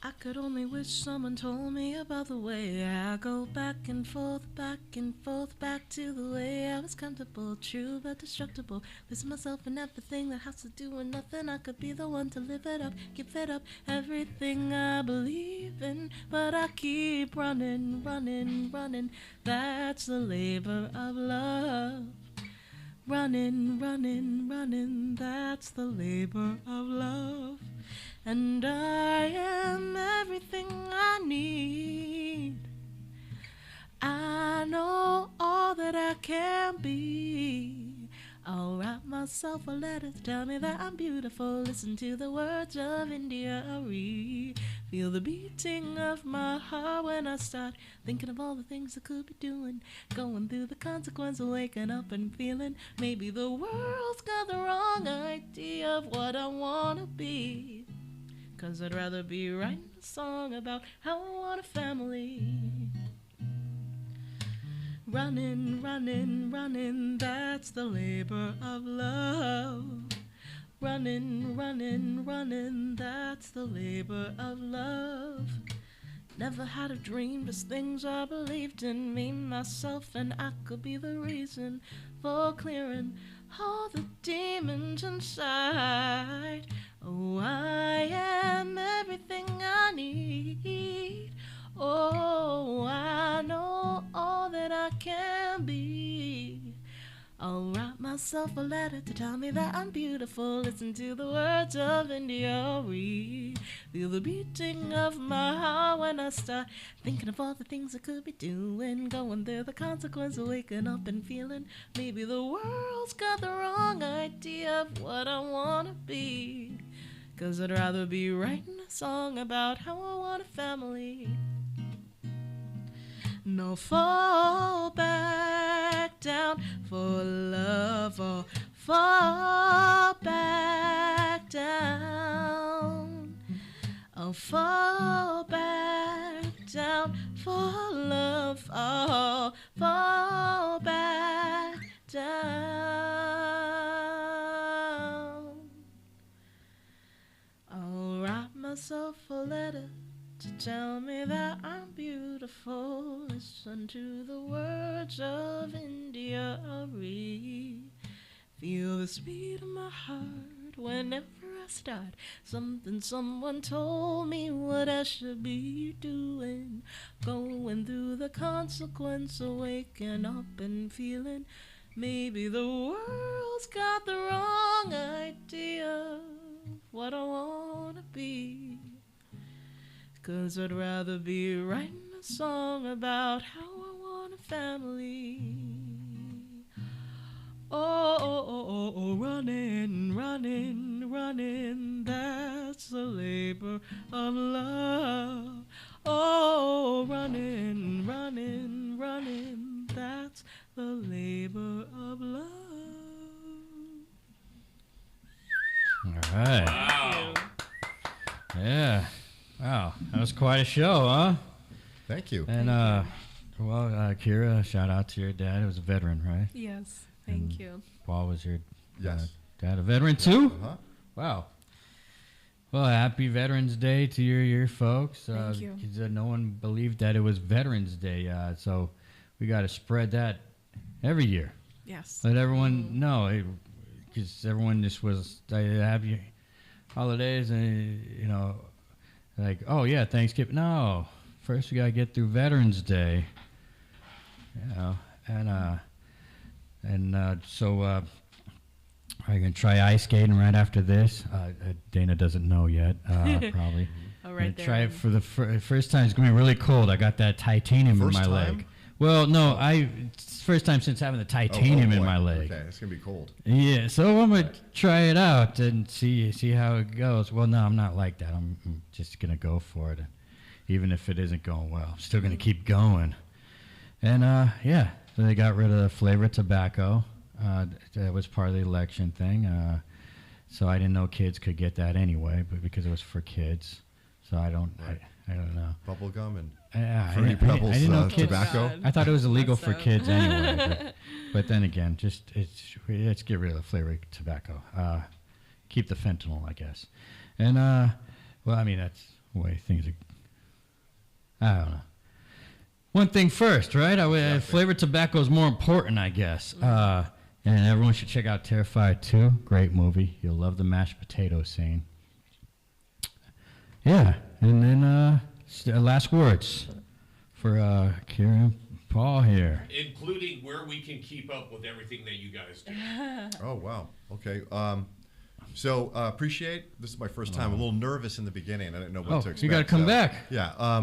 I could only wish someone told me about the way I go back and forth, back to the way I was comfortable, true but destructible. Losing myself in everything that has to do with nothing. I could be the one to live it up, give it up, everything I believe in. But I keep running. That's the labor of love. Running, that's the labor of love. And I am everything I need. I know all that I can be. I'll write myself a letter to tell me that I'm beautiful. Listen to the words of India Arie. Feel the beating of my heart when I start thinking of all the things I could be doing. Going through the consequence of waking up and feeling maybe the world's got the wrong idea of what I wanna be. 'Cause I'd rather be writing a song about how I want a family. Running, that's the labor of love. Running, that's the labor of love. Never had a dream, just things I believed in. Me, myself, and I could be the reason for clearing all the demons inside. Oh, I am everything I need. Oh, I know all that I can be. I'll write myself a letter to tell me that I'm beautiful. Listen to the words of India Arie. Feel the beating of my heart when I start thinking of all the things I could be doing. Going through the consequence of waking up and feeling maybe the world's got the wrong idea of what I wanna be. 'Cause I'd rather be writing a song about how I want a family. No, fall back down for love, or fall back down. Oh, fall back down for love, oh, fall back down. I'll write myself a letter to tell me that I'm beautiful. Listen to the words of India Arie. Feel the speed of my heart whenever I start something. Someone told me what I should be doing. Going through the consequence of waking up and feeling maybe the world's got the wrong idea of what I wanna be. 'Cause I'd rather be writing a song about how I want a family. Oh, running, that's the labor of love. Oh, running, that's the labor of love. All right. Wow. Yeah. Wow, that was quite a show, huh? Thank you. And Kira, shout out to your dad. He was a veteran, right? Yes, thank you. Paul was your Yes. dad, a veteran too? Uh-huh. Wow. Well, happy Veterans Day to your folks. Thank you. 'Cause, no one believed that it was Veterans Day, so we got to spread that every year. Yes. Let everyone know, because everyone just was happy holidays, and like, oh yeah, Thanksgiving. No, first we gotta get through Veterans Day. So are you gonna try ice skating right after this? Dana doesn't know yet, probably. Oh, right there. Try it for the first time. It's gonna be really cold. I got that titanium First in my time? leg. Well, no, it's first time since having the titanium in boy. my leg. Okay, it's gonna be cold. Yeah, so I'm gonna try it out and see how it goes. Well, no, I'm not like that. I'm just gonna go for it, even if it isn't going well. I'm still gonna keep going. And so they got rid of the flavored tobacco. That was part of the election thing. So I didn't know kids could get that anyway, but because it was for kids, so I don't know. Bubble gum and I Fruity Pebbles didn't know kids. tobacco. I thought it was illegal for That's kids anyway. But then again, let's get rid of the flavored tobacco. keep the fentanyl, I guess. And well, I mean that's the way things are. I don't know. One thing first, right? Exactly. Flavored tobacco is more important, I guess. And everyone should check out Terrifier 2. Great movie. You'll love the mashed potato scene. Yeah, and then last words for Kira and Paul here. Including where we can keep up with everything that you guys do. Oh, wow. Okay. So appreciate. This is my first time. A little nervous in the beginning. I didn't know what to expect. You got to come back. Yeah.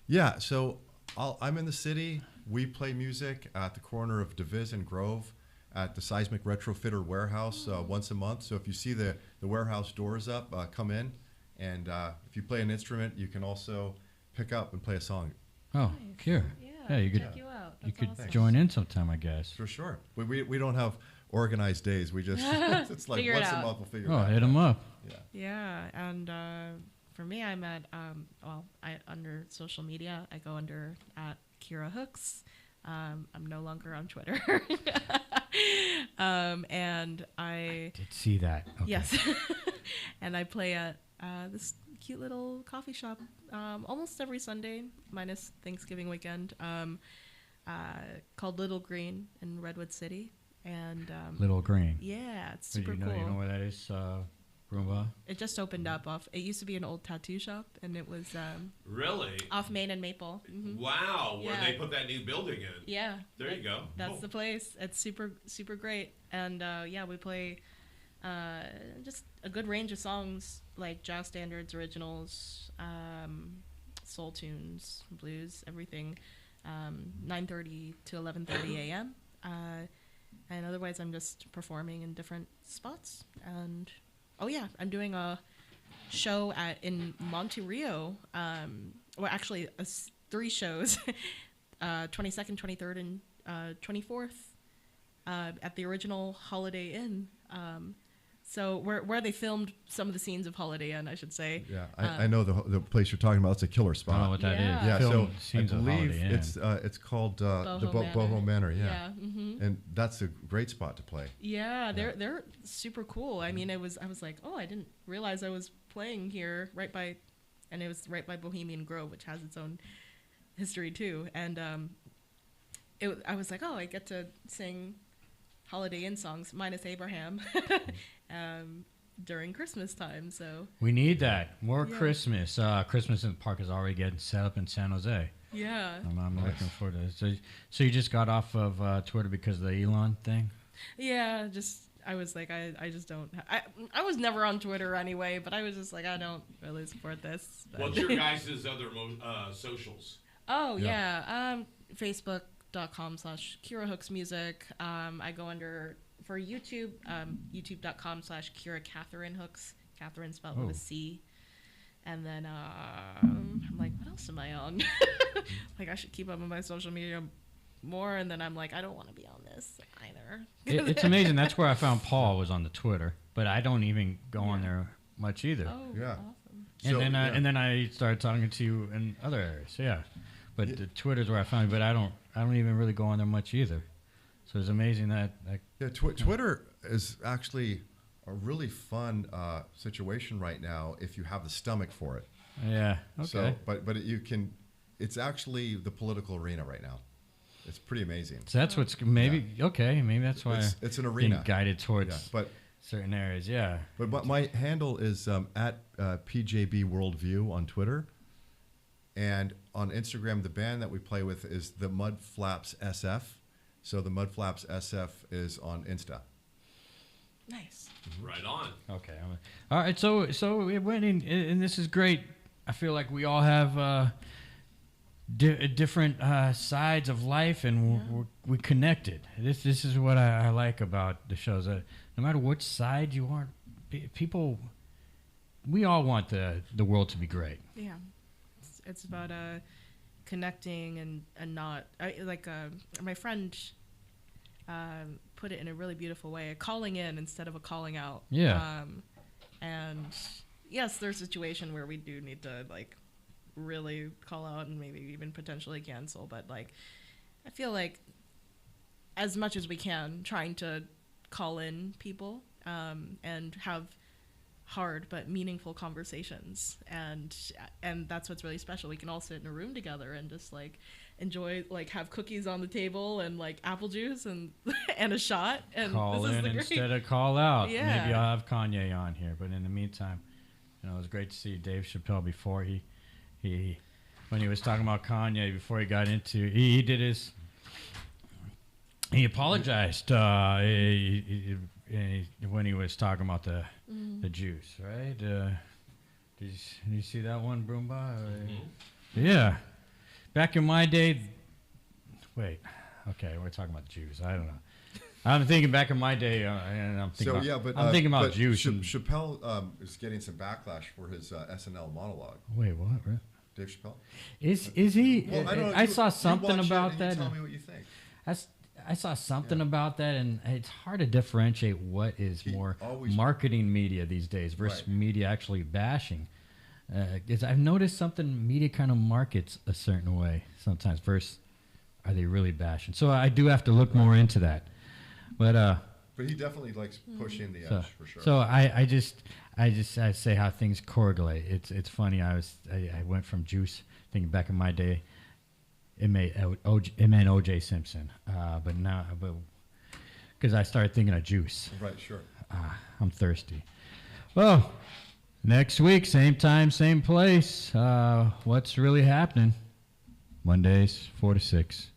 Yeah. So I'm in the city. We play music at the corner of Deviz and Grove at the Seismic Retrofitter Warehouse once a month. So if you see the warehouse doors up, come in. And if you play an instrument, you can also pick up and play a song. Oh, Kira. Yeah, you could check you out. you That's could awesome. join in sometime, I guess. For sure. We don't have organized days. We just it's like Figure it once a out. month we'll figure it Oh, out. hit them up. Yeah. Yeah, and for me, I'm at I under social media. I go under at Kira Hooks. I'm no longer on Twitter. And I Did see that. Okay. yes, and I play at this cute little coffee shop almost every Sunday, minus Thanksgiving weekend, called Little Green in Redwood City. And Little Green. yeah, it's So super cool. You know where that is, Roomba? It just opened up off. It used to be an old tattoo shop, and it was Really? off Main and Maple. Wow, where Yeah. they put that new building in. Yeah, There you go. That's Cool. the place. It's super great, and yeah, we play just a good range of songs like jazz standards, originals, soul tunes, blues, everything. 9:30 to 11:30 a.m. And otherwise, I'm just performing in different spots. And oh yeah, I'm doing a show in Monte Rio. Well, actually, 3 shows: 22nd, 23rd, and 24th at the original Holiday Inn. So where they filmed some of the scenes of Holiday Inn, I should say. Yeah, I know the place you're talking about. It's a killer I spot. don't know what that is. Yeah. Yeah, Film so I scenes of believe Holiday Inn. it's called the Boho Boho Manor. Yeah, Yeah. and that's a great spot to play. Yeah, they're super cool. I mean, I was like, oh, I didn't realize I was playing here and it was right by Bohemian Grove, which has its own history too. And I was like, oh, I get to sing Holiday Inn songs minus Abraham during Christmas time. So We need that. More Yeah. Christmas. Christmas in the Park is already getting set up in San Jose. yeah, I'm Nice. looking forward to it. So you just got off of Twitter because of the Elon thing? yeah. Just I was like, I just don't. I was never on Twitter anyway, but I was just like, I don't really support this. But- What's your guys' other socials? Oh Yeah. yeah, Facebook.com/Kira Hooks Music. I go under for YouTube, YouTube.com/Kira Catherine Hooks. Catherine spelled with Oh. a C. And then I'm like, what else am I on? Like I should keep up with my social media more. And then I'm like, I don't want to be on this either. It's amazing. That's where I found Paul was on the Twitter, but I don't even go on there much either. Oh, Yeah. awesome. And So, then yeah. and then I started talking to you in other areas. Yeah, but the Twitter's where I found you. But I don't even really go on there much either. So it's amazing that Yeah, Twitter is actually a really fun situation right now if you have the stomach for it. yeah. Okay. So, but you can. It's actually the political arena right now. It's pretty amazing. So that's what's maybe okay. Maybe that's why It's an being arena. guided towards Yeah, but certain areas. Yeah. my handle is at PJB Worldview on Twitter, and on Instagram the band that we play with is the Mudflaps SF. So the Mudflaps SF is on Insta. Nice. Right on. Okay. All right. So we went in, and this is great. I feel like we all have different sides of life, and we connected. This is what I like about the shows. No matter which side you are, people, we all want the world to be great. Yeah, it's about connecting and not my friend put it in a really beautiful way, a calling in instead of a calling out. Yeah. And yes, there's a situation where we do need to like really call out and maybe even potentially cancel, but like I feel like as much as we can trying to call in people and have hard but meaningful conversations, and that's what's really special. We can all sit in a room together and just like enjoy, like have cookies on the table and like apple juice and and a shot, and call this in is instead of call out. Yeah. Maybe I'll have Kanye on here, but in the meantime, you know, it was great to see Dave Chappelle before he when he was talking about Kanye before he got into he did his. He apologized when he was talking about the juice, right? Did you see that one, Broomba? Yeah. Back in my day, wait. Okay, we're talking about Jews. I don't know. I'm thinking back in my day, and I'm thinking I'm thinking about Jews. Chappelle is getting some backlash for his SNL monologue. Wait, what? Really? Dave Chappelle? Is he? Well, I don't know. I saw something about that. Tell me what you think. I saw something about that, and it's hard to differentiate what is more marketing media these days versus media actually bashing. Because I've noticed something, media kind of markets a certain way sometimes versus are they really bashing? So I do have to look more into that. But he definitely likes pushing the edge for sure. So I say how things correlate. It's funny. I went from juice, thinking back in my day. It meant O.J. Simpson, but now, because I started thinking of juice. Right, sure. I'm thirsty. Well, next week, same time, same place. What's really happening? Mondays, 4 to 6.